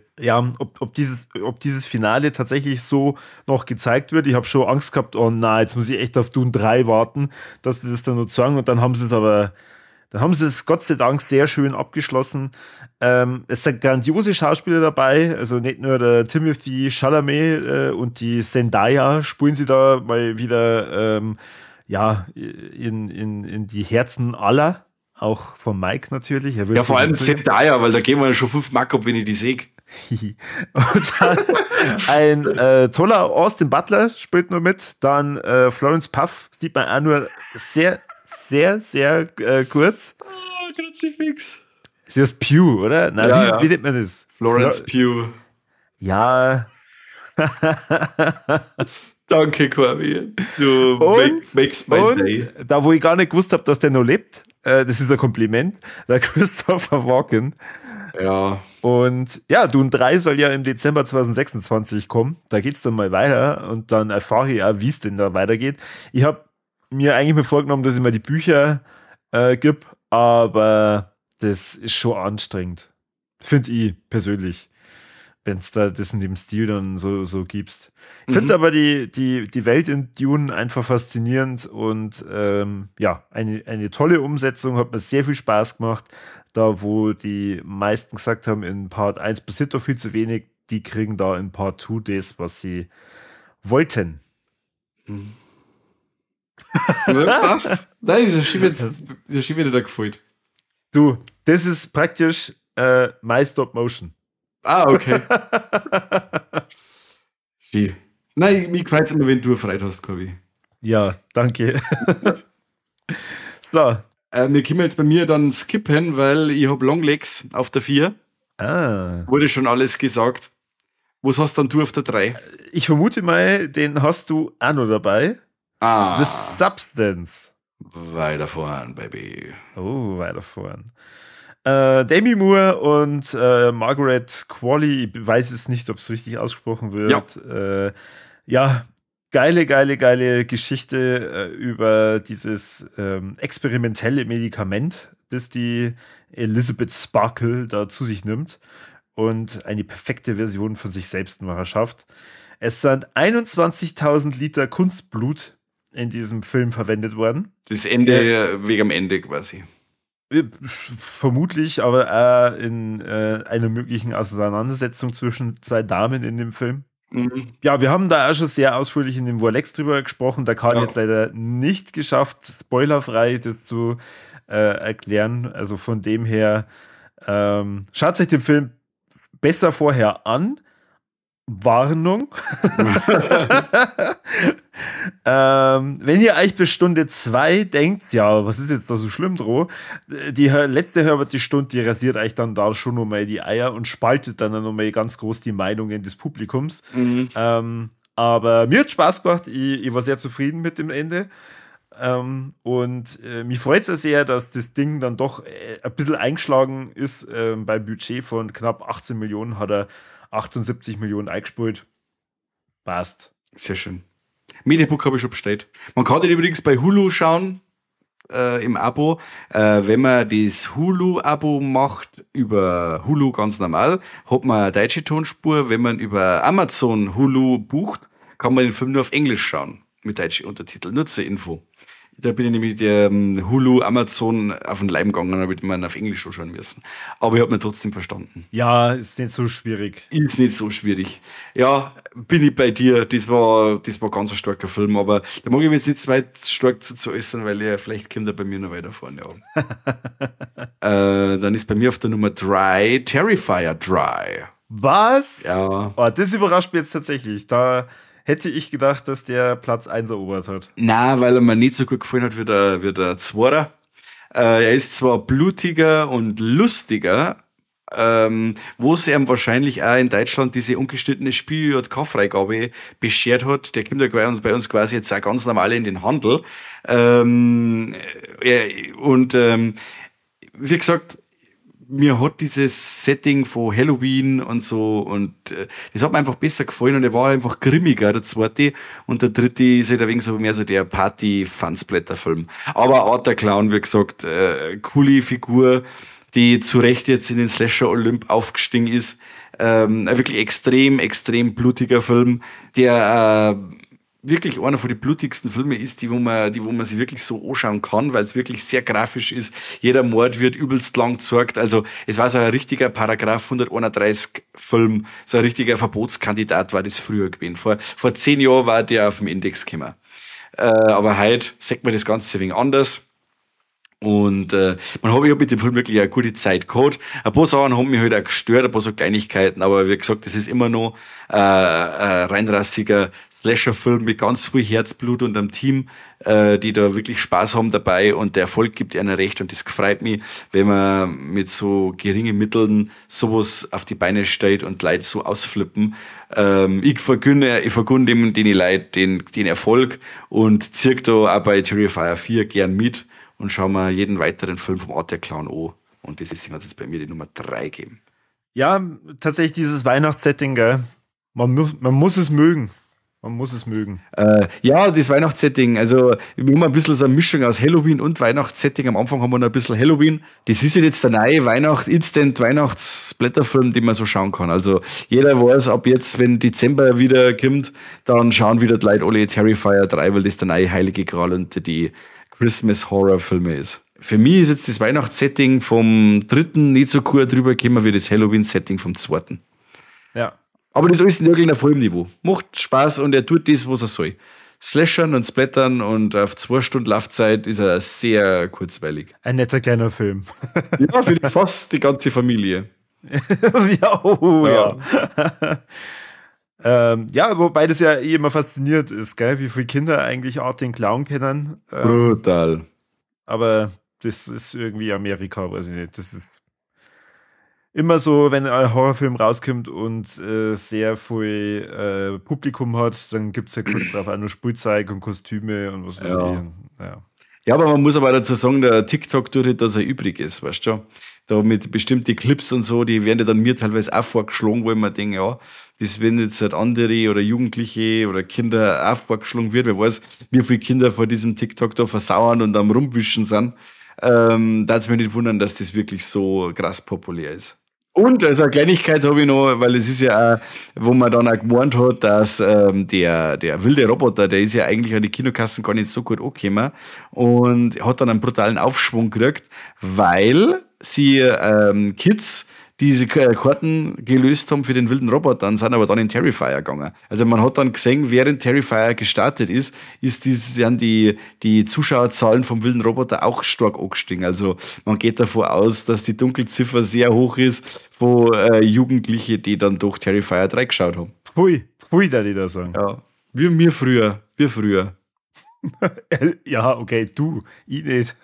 Finale tatsächlich so noch gezeigt wird. Ich habe schon Angst gehabt, oh nein, jetzt muss ich echt auf Dune 3 warten, dass sie das dann noch sagen, und dann haben sie es Gott sei Dank sehr schön abgeschlossen. Es sind grandiose Schauspieler dabei, also nicht nur der Timothée Chalamet und die Zendaya spielen sie da mal wieder in die Herzen aller, auch von Mike natürlich. Ja, vor allem Zendaya, weil da gehen wir ja schon 5 Mark ab, wenn ich die sehe. Und dann ein toller Austin Butler spielt nur mit, dann Florence Pugh sieht man auch nur sehr, sehr, sehr kurz. Oh, Kruzifix. Sie ist Pugh, oder? Nein, ja, wie nennt man das? Florence Pugh. Ja. Danke, Corby. Du makes my day. Da, wo ich gar nicht gewusst habe, dass der noch lebt, das ist ein Kompliment, der Christopher Walken. Ja. Und ja, Dune 3 soll ja im Dezember 2026 kommen. Da geht es dann mal weiter und dann erfahre ich auch, wie es denn da weitergeht. Ich habe mir eigentlich mal vorgenommen, dass ich mal die Bücher gebe, aber das ist schon anstrengend. Finde ich persönlich, wenn es da das in dem Stil dann so gibst. Ich finde aber die Welt in Dune einfach faszinierend und eine tolle Umsetzung, hat mir sehr viel Spaß gemacht. Da, wo die meisten gesagt haben, in Part 1 passiert doch viel zu wenig, die kriegen da in Part 2 das, was sie wollten. Ja, passt. Nein, dieser Schiff wieder da gefällt. Du, das ist praktisch My Stop Motion. Ah, okay. Schön. Nein, mich freut es immer, wenn du Freude hast, Corby. Ja, danke. So. Wir können jetzt bei mir dann skippen, weil ich habe Longlegs auf der 4. Wurde schon alles gesagt. Was hast dann du auf der 3? Ich vermute mal, den hast du auch noch dabei. The Substance. Weiter voran, Baby. Oh, weiter voran. Demi Moore und Margaret Qualley, ich weiß es nicht, ob es richtig ausgesprochen wird. Ja, geile Geschichte über dieses experimentelle Medikament, das die Elizabeth Sparkle da zu sich nimmt und eine perfekte Version von sich selbst nachher schafft. Es sind 21.000 Liter Kunstblut in diesem Film verwendet worden. Das Ende wegen am Ende quasi. Vermutlich, aber in einer möglichen Auseinandersetzung zwischen 2 Damen in dem Film. Ja, wir haben da auch schon sehr ausführlich in dem Vorlex drüber gesprochen. Da kann jetzt leider nicht geschafft, spoilerfrei das zu erklären. Also von dem her, schaut euch den Film besser vorher an. Warnung. Wenn ihr euch bis Stunde 2 denkt, ja, was ist jetzt da so schlimm, Dro? Die letzte Herbert die Stunde, die rasiert euch dann da schon nochmal die Eier und spaltet dann nochmal ganz groß die Meinungen des Publikums. Aber mir hat Spaß gemacht, ich war sehr zufrieden mit dem Ende. Und mich freut es sehr, dass das Ding dann doch ein bisschen eingeschlagen ist. Beim Budget von knapp 18 Millionen hat er 78 Millionen eingespielt. Passt. Sehr schön. Mediabook habe ich schon bestellt. Man kann den übrigens bei Hulu schauen, im Abo. Wenn man das Hulu-Abo macht, über Hulu ganz normal, hat man eine deutsche Tonspur. Wenn man über Amazon Hulu bucht, kann man den Film nur auf Englisch schauen, mit deutschen Untertiteln. Nur zur Info. Da bin ich nämlich der Hulu, Amazon auf den Leim gegangen, damit man auf Englisch anschauen müssen. Aber ich habe mir trotzdem verstanden. Ja, ist nicht so schwierig. Ist nicht so schwierig. Ja, bin ich bei dir. Das war ganz ein starker Film, aber da mag ich mich jetzt nicht zu weit stark zu äußern, weil ja vielleicht Kinder bei mir noch weiterfahren. Ja. Dann ist bei mir auf der Nummer 3 Terrifier 3. Was? Ja. Oh, das überrascht mich jetzt tatsächlich. Da hätte ich gedacht, dass der Platz 1 erobert hat. Na, weil er mir nicht so gut gefallen hat wie der Zweiter. Er ist zwar blutiger und lustiger, wo es ihm wahrscheinlich auch in Deutschland diese ungeschnittene Spiel-JK-Freigabe beschert hat. Der kommt ja bei uns quasi jetzt auch ganz normal in den Handel. Wie gesagt, mir hat dieses Setting von Halloween und so und das hat mir einfach besser gefallen und er war einfach grimmiger, der zweite, und der dritte ist halt ein wenig so mehr so der Party-Fansblätter-Film. Aber Arthur Clown, wie gesagt, coole Figur, die zu Recht jetzt in den Slasher-Olymp aufgestiegen ist. Ein wirklich extrem, extrem blutiger Film, der wirklich einer von den blutigsten Filmen ist, die wo man sich wirklich so anschauen kann, weil es wirklich sehr grafisch ist. Jeder Mord wird übelst lang gezeigt. Also es war so ein richtiger Paragraph 131 Film, so ein richtiger Verbotskandidat war das früher gewesen. Vor 10 Jahren war der auf dem Index gekommen. Aber heute sagt man das Ganze ein wenig anders. Und ich habe mit dem Film wirklich eine gute Zeit gehabt. Ein paar Sachen haben mich halt auch gestört, ein paar so Kleinigkeiten, aber wie gesagt, das ist immer noch ein reinrassiger Slasher-Film mit ganz viel Herzblut und einem Team, die da wirklich Spaß haben dabei, und der Erfolg gibt ihnen recht, und das freut mich, wenn man mit so geringen Mitteln sowas auf die Beine stellt und Leute so ausflippen. Ich vergönne den Leuten den Erfolg und ziehe da auch bei Terrifier 4 gern mit und schaue mir jeden weiteren Film vom Arthur Clown an. Und deswegen hat es bei mir die Nummer 3 gegeben. Ja, tatsächlich dieses Weihnachtssetting, gell? Man muss es mögen. Man muss es mögen. Ja, das Weihnachtssetting, also wir haben ein bisschen so eine Mischung aus Halloween und Weihnachtssetting. Am Anfang haben wir noch ein bisschen Halloween. Das ist jetzt der neue Instant-Weihnachtsblätterfilm, den man so schauen kann. Also jeder weiß, ab jetzt, wenn Dezember wieder kommt, dann schauen wieder die Leute alle Terrifier 3, weil das der neue heilige Gral unter die Christmas-Horror-Filme ist. Für mich ist jetzt das Weihnachtssetting vom 3. nicht so cool drüber gekommen wie das Halloween-Setting vom 2. Ja. Aber das ist alles wirklich auf vollem Niveau. Macht Spaß und er tut das, was er soll. Slashern und Splattern, und auf 2 Stunden Laufzeit ist er sehr kurzweilig. Ein netter kleiner Film. Ja, für fast die ganze Familie. Ja. Ja, wobei das ja immer fasziniert ist, gell? Wie viele Kinder eigentlich Art den Clown kennen. Brutal. Aber das ist irgendwie Amerika, weiß ich nicht. Das ist immer so, wenn ein Horrorfilm rauskommt und sehr viel Publikum hat, dann gibt es ja kurz darauf auch noch Spielzeug und Kostüme und was weiß ich. Ja. Ja, aber man muss aber dazu sagen, der TikTok tut halt, dass er übrig ist, weißt du schon? Da mit bestimmten Clips und so, die werden ja dann mir teilweise auch vorgeschlagen, wo ich mir denke, ja, das werden jetzt halt andere oder Jugendliche oder Kinder auch vorgeschlagen wird. Wer weiß, wie viele Kinder vor diesem TikTok da versauern und am Rumwischen sind. Da es mich nicht wundern, dass das wirklich so krass populär ist. Und also eine Kleinigkeit habe ich noch, weil es ist ja auch, wo man dann auch gemeint hat, dass der wilde Roboter, der ist ja eigentlich an die Kinokassen gar nicht so gut angekommen und hat dann einen brutalen Aufschwung gekriegt, weil sie Kids diese Karten gelöst haben für den wilden Roboter und sind aber dann in Terrifier gegangen. Also man hat dann gesehen, während Terrifier gestartet ist dann die Zuschauerzahlen vom wilden Roboter auch stark angestiegen. Also man geht davon aus, dass die Dunkelziffer sehr hoch ist von Jugendlichen, die dann durch Terrifier 3 geschaut haben. Pfui, da die da sagen. Ja, wie mir früher. wie früher. Ja, okay, du, ich nicht.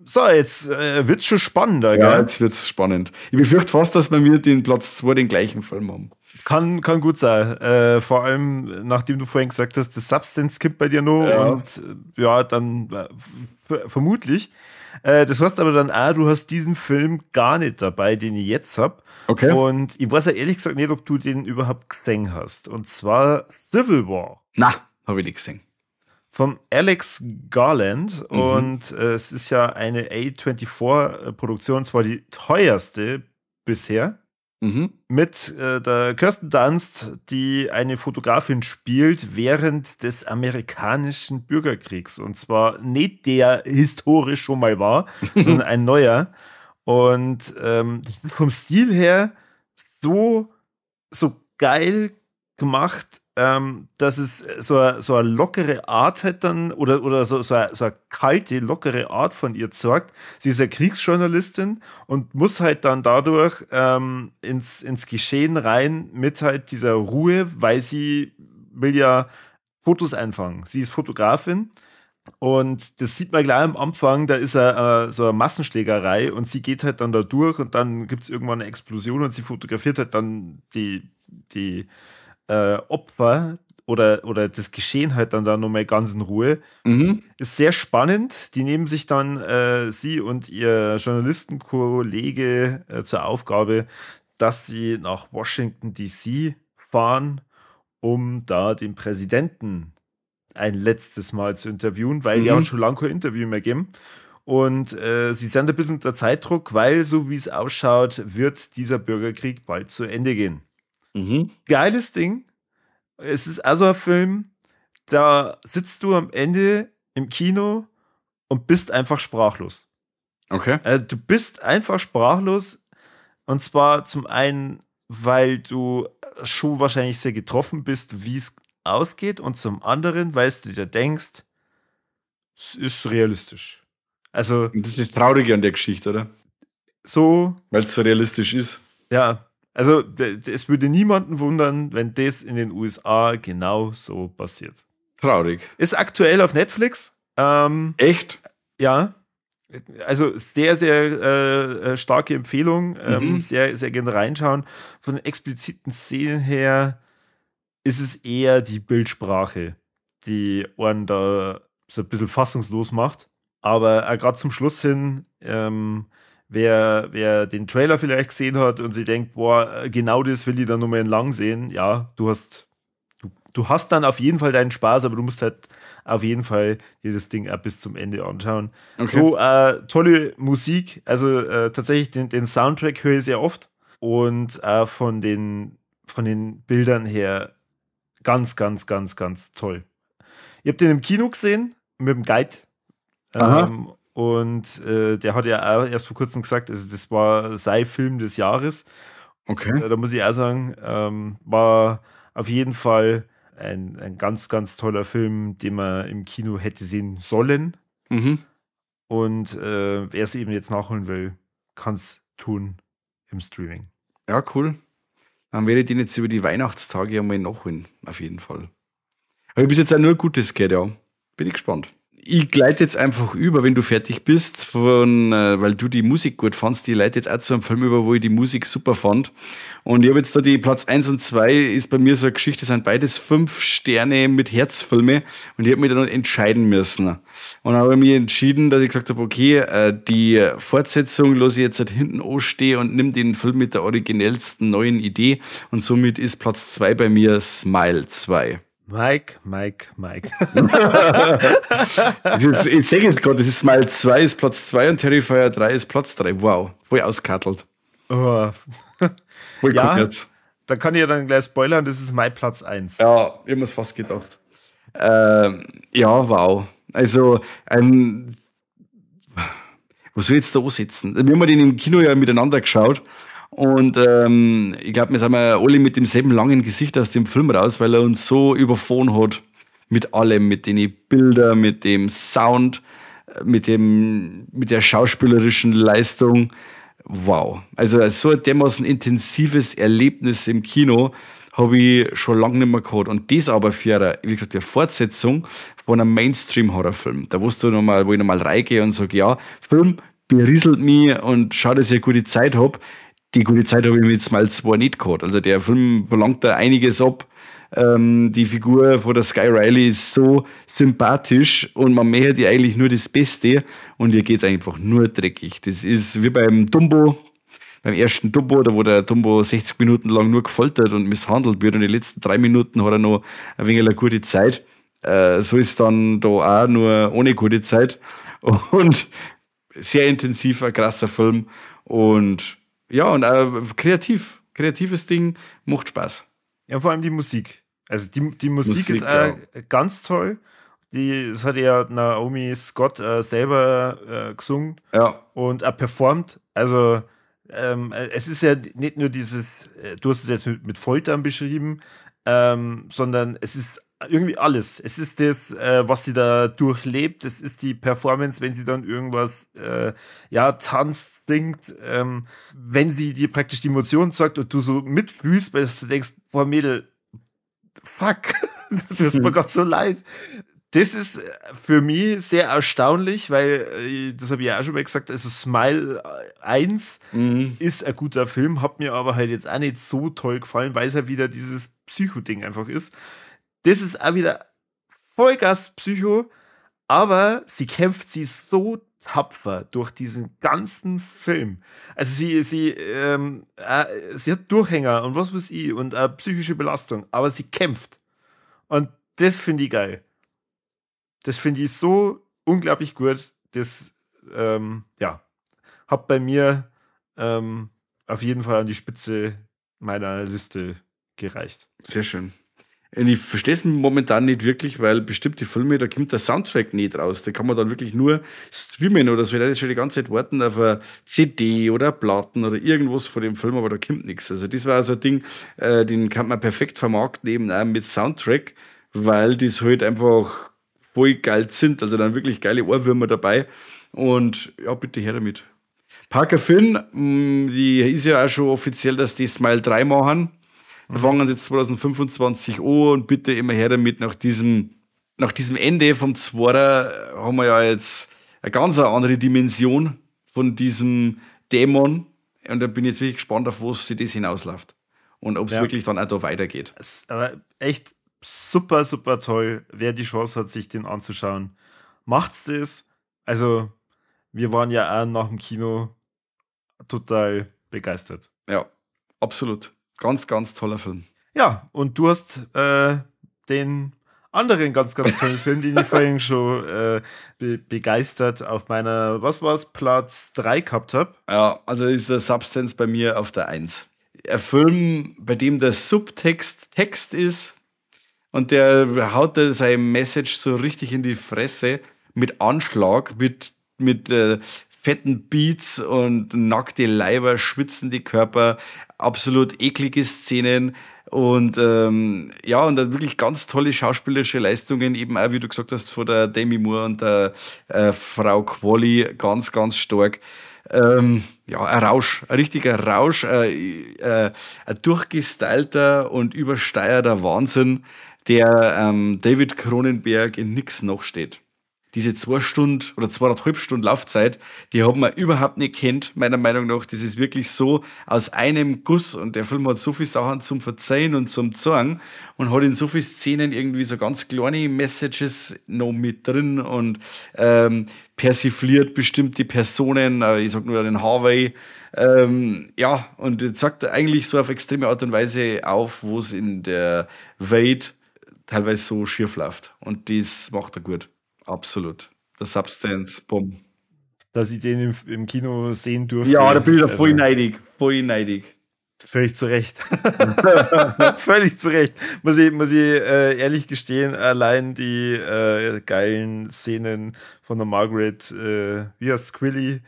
So, jetzt wird's schon spannender, Ja, gell? jetzt wird's spannend. Ich befürchte fast, dass wir mit den Platz 2 den gleichen Film haben. Kann gut sein. Vor allem, nachdem du vorhin gesagt hast, das Substance kippt bei dir noch Ja. und ja, dann vermutlich. Das heißt aber dann auch, du hast diesen Film gar nicht dabei, den ich jetzt hab. Okay. Und ich weiß ja ehrlich gesagt nicht, ob du den überhaupt gesehen hast. Und zwar Civil War Na, habe ich nicht gesehen. von Alex Garland. Und es ist ja eine A24-Produktion, zwar die teuerste bisher. Mhm. Mit der Kirsten Dunst, die eine Fotografin spielt während des amerikanischen Bürgerkriegs. Und zwar nicht der historisch schon mal war, sondern ein neuer. Und das ist vom Stil her so geil gemacht, dass es so eine lockere Art hat dann, oder so eine kalte, lockere Art von ihr zeigt. Sie ist ja Kriegsjournalistin und muss halt dann dadurch ins Geschehen rein mit halt dieser Ruhe, weil sie will ja Fotos einfangen. Sie ist Fotografin. Und das sieht man gleich am Anfang, da ist so eine Massenschlägerei und sie geht halt dann da durch und dann gibt es irgendwann eine Explosion und sie fotografiert halt dann die Opfer oder das Geschehen halt dann da nochmal ganz in Ruhe. Mhm. Ist sehr spannend. Die nehmen sich dann, sie und ihr Journalistenkollege zur Aufgabe, dass sie nach Washington DC fahren, um da den Präsidenten ein letztes Mal zu interviewen, weil der hat schon lange kein Interview mehr gegeben. Und sie sind ein bisschen unter Zeitdruck, weil, so wie es ausschaut, wird dieser Bürgerkrieg bald zu Ende gehen. Mhm. Geiles Ding. Es ist also ein Film, da sitzt du am Ende im Kino und bist einfach sprachlos. Okay. Du bist einfach sprachlos und zwar zum einen, weil du schon wahrscheinlich sehr getroffen bist, wie es ausgeht und zum anderen, weil du dir denkst, es ist realistisch. Also Und das ist das Traurige an der Geschichte, oder? so, Weil es so realistisch ist. ja, also es würde niemanden wundern, wenn das in den USA genau so passiert. Traurig. Ist aktuell auf Netflix. Echt? Ja, also sehr, sehr starke Empfehlung. Sehr, sehr gerne reinschauen. Von den expliziten Szenen her ist es eher die Bildsprache, die einen da so ein bisschen fassungslos macht. Aber gerade zum Schluss hin, wer den Trailer vielleicht gesehen hat und sich denkt, boah, genau das will ich dann nochmal lang sehen, ja, du hast dann auf jeden Fall deinen Spaß, aber du musst halt auf jeden Fall dir das Ding auch bis zum Ende anschauen. Okay. So tolle Musik, also tatsächlich den Soundtrack höre ich sehr oft und von den Bildern her ganz, ganz, ganz, ganz toll. Ihr habt den im Kino gesehen mit dem Guide. Und der hat ja auch erst vor kurzem gesagt, also das war sein Film des Jahres. Okay. Da muss ich auch sagen, war auf jeden Fall ein ganz, ganz toller Film, den man im Kino hätte sehen sollen. Mhm. Und wer es eben jetzt nachholen will, kann es tun im Streaming. Ja, cool. Dann werde ich den jetzt über die Weihnachtstage einmal nachholen, auf jeden Fall. Aber bis jetzt auch nur Gutes gehört, ja. Bin ich gespannt. Ich gleite jetzt einfach über, wenn du fertig bist, weil du die Musik gut fandst. Ich leite jetzt auch zu einem Film über, wo ich die Musik super fand. Und ich habe jetzt da die Platz 1 und 2 ist bei mir so eine Geschichte, sind beides 5 Sterne mit Herzfilme. Und ich habe mich dann entscheiden müssen. Und dann habe ich mich entschieden, dass ich gesagt habe, okay, die Fortsetzung lasse ich jetzt halt hinten anstehen und nimm den Film mit der originellsten neuen Idee. Und somit ist Platz 2 bei mir Smile 2. Mike. Ich sehe jetzt gerade, das ist Smile 2 ist Platz 2 und Terrifier 3 ist Platz 3. Wow, voll ausgekartelt. Oh. Voll Ja, jetzt. da kann ich ja dann gleich spoilern, das ist mein Platz 1. Ja, ich habe mir fast gedacht. Ja, wow. Also, wo soll ich jetzt da sitzen? Wir haben den im Kino ja miteinander geschaut. Und ich glaube, wir sind alle mit demselben langen Gesicht aus dem Film raus, weil er uns so überfahren hat. Mit allem, mit den Bildern, mit dem Sound, mit der schauspielerischen Leistung. Wow. Also so ein dermaßen intensives Erlebnis im Kino. habe ich schon lange nicht mehr gehabt. Und das aber für eine, wie gesagt, eine Fortsetzung von einem Mainstream-Horrorfilm. Da wo ich nochmal reingehe und sage, ja, Film berieselt mich und schau, dass ich eine gute Zeit habe. Die gute Zeit habe ich mit Smile 2 nicht gehabt. Also der Film verlangt da einiges ab. Die Figur von der Sky Riley ist so sympathisch und man möchte die eigentlich nur das Beste und ihr geht einfach nur dreckig. Das ist wie beim Dumbo, beim ersten Dumbo, da wo der Dumbo 60 Minuten lang nur gefoltert und misshandelt wird und die letzten 3 Minuten hat er noch ein wenig eine gute Zeit. So ist dann da auch nur ohne gute Zeit und sehr intensiv, ein krasser Film und ja, und auch kreatives Ding, macht Spaß. Ja, vor allem die Musik. Also die Musik ist auch ganz toll. Das hat ja Naomi Scott selber gesungen und auch performt. Also es ist ja nicht nur dieses, du hast es jetzt mit Foltern beschrieben, sondern es ist irgendwie alles. Es ist das, was sie da durchlebt. Es ist die Performance, wenn sie dann irgendwas tanzt, singt, wenn sie dir praktisch die Emotionen sagt und du so mitfühlst, weil du denkst, boah Mädel, fuck, du tust mir gerade so leid. Das ist für mich sehr erstaunlich, weil, das habe ich ja auch schon mal gesagt, also Smile 1 ist ein guter Film, hat mir aber halt jetzt auch nicht so toll gefallen, weil es ja wieder dieses Psycho-Ding einfach ist. Das ist auch wieder Vollgas Psycho, aber sie kämpft sie so tapfer durch diesen ganzen Film. Also sie hat Durchhänger und was weiß ich und psychische Belastung, aber sie kämpft. Und das finde ich geil. Das finde ich so unglaublich gut. Das, hat bei mir auf jeden Fall an die Spitze meiner Liste gereicht. Sehr schön. Und ich verstehe es momentan nicht wirklich, weil bestimmte Filme, da kommt der Soundtrack nicht raus. Da kann man dann wirklich nur streamen oder so. Da ist schon die ganze Zeit warten auf eine CD oder Platten oder irgendwas von dem Film, aber da kommt nichts. Also das war so ein Ding, den kann man perfekt vermarkten, eben auch mit Soundtrack, weil das halt einfach voll geil sind. Also dann wirklich geile Ohrwürmer dabei. Und ja, bitte her damit. Parker Finn, die ist ja auch schon offiziell, dass die Smile 3 machen. Wir fangen jetzt 2025 an und bitte immer her damit. Nach diesem Ende vom Zweiter haben wir ja jetzt eine ganz andere Dimension von diesem Dämon. Und da bin ich jetzt wirklich gespannt, auf was sich das hinausläuft. Und ob es wirklich dann auch da weitergeht. Es ist aber echt super, super toll. Wer die Chance hat, sich den anzuschauen, macht's das. Also, wir waren ja auch nach dem Kino total begeistert. Ja, absolut. Ganz, ganz toller Film. Ja, und du hast den anderen ganz, ganz tollen Film, den ich vorhin schon begeistert auf meiner, was war's, Platz 3 gehabt habe. Ja, also ist der Substance bei mir auf der 1. Ein Film, bei dem der Subtext Text ist und der haut da seine Message so richtig in die Fresse mit Anschlag, mit fetten Beats und nackte Leiber, schwitzende Körper, absolut eklige Szenen und und dann wirklich ganz tolle schauspielerische Leistungen, eben auch, wie du gesagt hast, von der Demi Moore und der Frau Qualley, ganz, ganz stark. Ein Rausch, ein richtiger Rausch, ein durchgestylter und übersteuerter Wahnsinn, der David Cronenberg in nix nachsteht. Diese 2 Stunden oder 2,5 Stunden Laufzeit, die haben wir überhaupt nicht kennt, meiner Meinung nach. Das ist wirklich so aus einem Guss und der Film hat so viele Sachen zum Verzeihen und zum Zorn und hat in so vielen Szenen irgendwie so ganz kleine Messages noch mit drin und persifliert bestimmte Personen, ich sag nur den Harvey, und jetzt sagt er eigentlich so auf extreme Art und Weise auf, wo es in der Welt teilweise so schief läuft und das macht er gut. Absolut. Der Substance, bumm. Dass ich den im Kino sehen durfte. Ja, da bin ich da voll neidig. Voll neidig. Völlig zu Recht. Völlig zu Recht. Muss ich ehrlich gestehen, allein die geilen Szenen von der Margaret, wie heißt es, Qualley,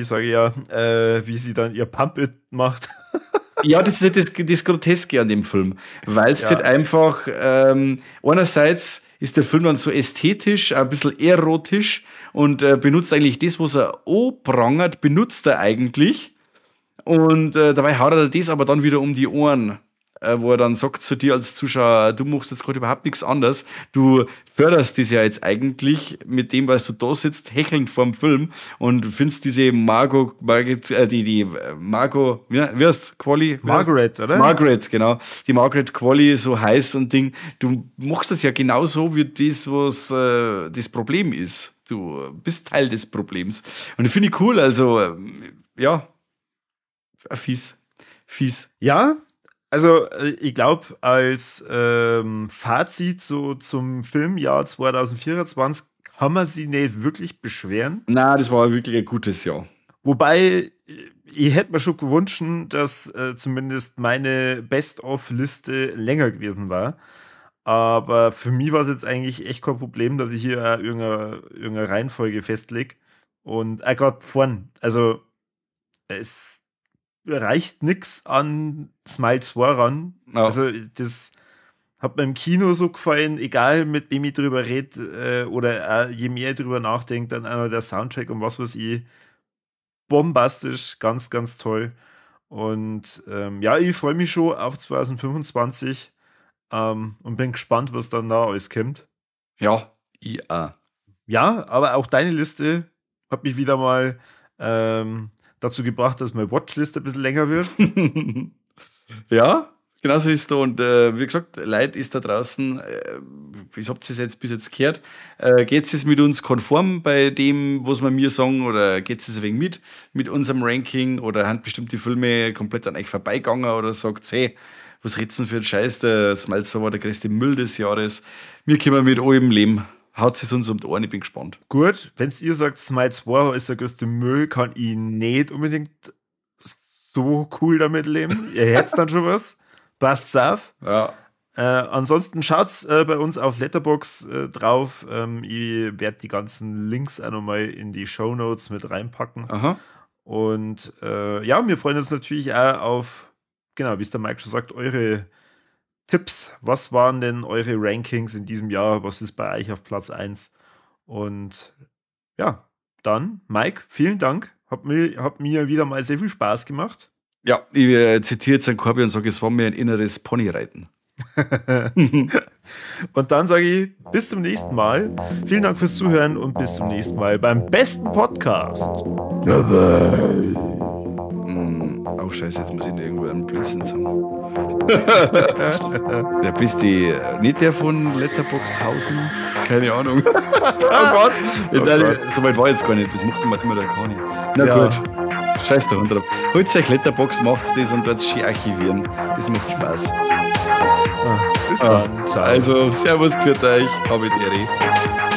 sage ich ja, wie sie dann ihr Pump-It macht. Ja, das ist halt das Groteske an dem Film. Weil es halt einfach, einerseits ist der Film dann so ästhetisch, ein bisschen erotisch und benutzt eigentlich das, was er anprangert, benutzt er eigentlich. Und dabei haut er das aber dann wieder um die Ohren. wo er dann sagt zu dir als Zuschauer, du machst jetzt gerade überhaupt nichts anderes. Du förderst das ja jetzt eigentlich mit dem, was du da sitzt, hechelnd vorm Film und findest diese Margot, wie heißt Quali? Margaret, oder? Margaret, genau. Die Margaret Qualley so heiß und Ding. Du machst das ja genauso wie das, was das Problem ist. Du bist Teil des Problems. Und ich finde ich cool, also ja, fies. Ja, also ich glaube, als Fazit so zum Filmjahr 2024 kann man sich nicht wirklich beschweren. Na, das war wirklich ein gutes Jahr. Wobei, ich hätte mir schon gewünscht, dass zumindest meine Best-of-Liste länger gewesen war. Aber für mich war es jetzt eigentlich echt kein Problem, dass ich hier irgendeine Reihenfolge festlege. Und gerade vorn, also es reicht nichts an Smile 2 ran. Ja. Also das hat mir im Kino so gefallen, egal mit wem ich drüber rede oder je mehr ich drüber nachdenke, dann auch noch der Soundtrack und was weiß ich. Bombastisch, ganz, ganz toll. Und ja, ich freue mich schon auf 2025 und bin gespannt, was dann da alles kommt. Ja, ich auch. Ja, aber auch deine Liste hat mich wieder mal dazu gebracht, dass meine Watchlist ein bisschen länger wird. Ja, genau so ist es da. Und wie gesagt, Leute ist da draußen, ich habt es jetzt bis jetzt gehört, geht es mit uns konform bei dem, was wir mir sagen, oder geht es ein wenig mit unserem Ranking, oder haben bestimmte Filme komplett an euch vorbeigegangen, oder sagt, hey, was redest du denn für ein Scheiß, der Smile 2 war der größte Müll des Jahres. Wir können mit allem leben. Haut es uns um die Ohren, ich bin gespannt. Gut, wenn ihr sagt, Smile 2 ist der größte Müll, kann ich nicht unbedingt so cool damit leben. Ihr hättet dann schon was. Passt's auf. Ja. Ansonsten schaut's bei uns auf Letterboxd drauf. Ich werde die ganzen Links auch nochmal in die Shownotes mit reinpacken. Aha. Und ja, wir freuen uns natürlich auch auf, genau, wie es der Mike schon sagt, eure Tipps. Was waren denn eure Rankings in diesem Jahr? Was ist bei euch auf Platz 1? Und ja, dann, Mike, vielen Dank. Hat mir wieder mal sehr viel Spaß gemacht. Ja, ich zitiere jetzt einen Korbi und sage, es war mir ein inneres Ponyreiten. Und dann sage ich, bis zum nächsten Mal. Vielen Dank fürs Zuhören und bis zum nächsten Mal beim besten Podcast der Welt. Oh Scheiße, jetzt muss ich noch irgendwo einen Blödsinn sagen. Der bist nicht der von Letterboxdhausen? Keine Ahnung. Oh Gott. So weit war jetzt gar nicht. Das macht immer der Kani. Na Ja. gut. Scheiß der Hund drauf. Holt euch Letterboxd, macht's das und dort schön archivieren. Das macht Spaß. Bis dann. Ciao. Also, Servus, für euch. Habe die Ehre.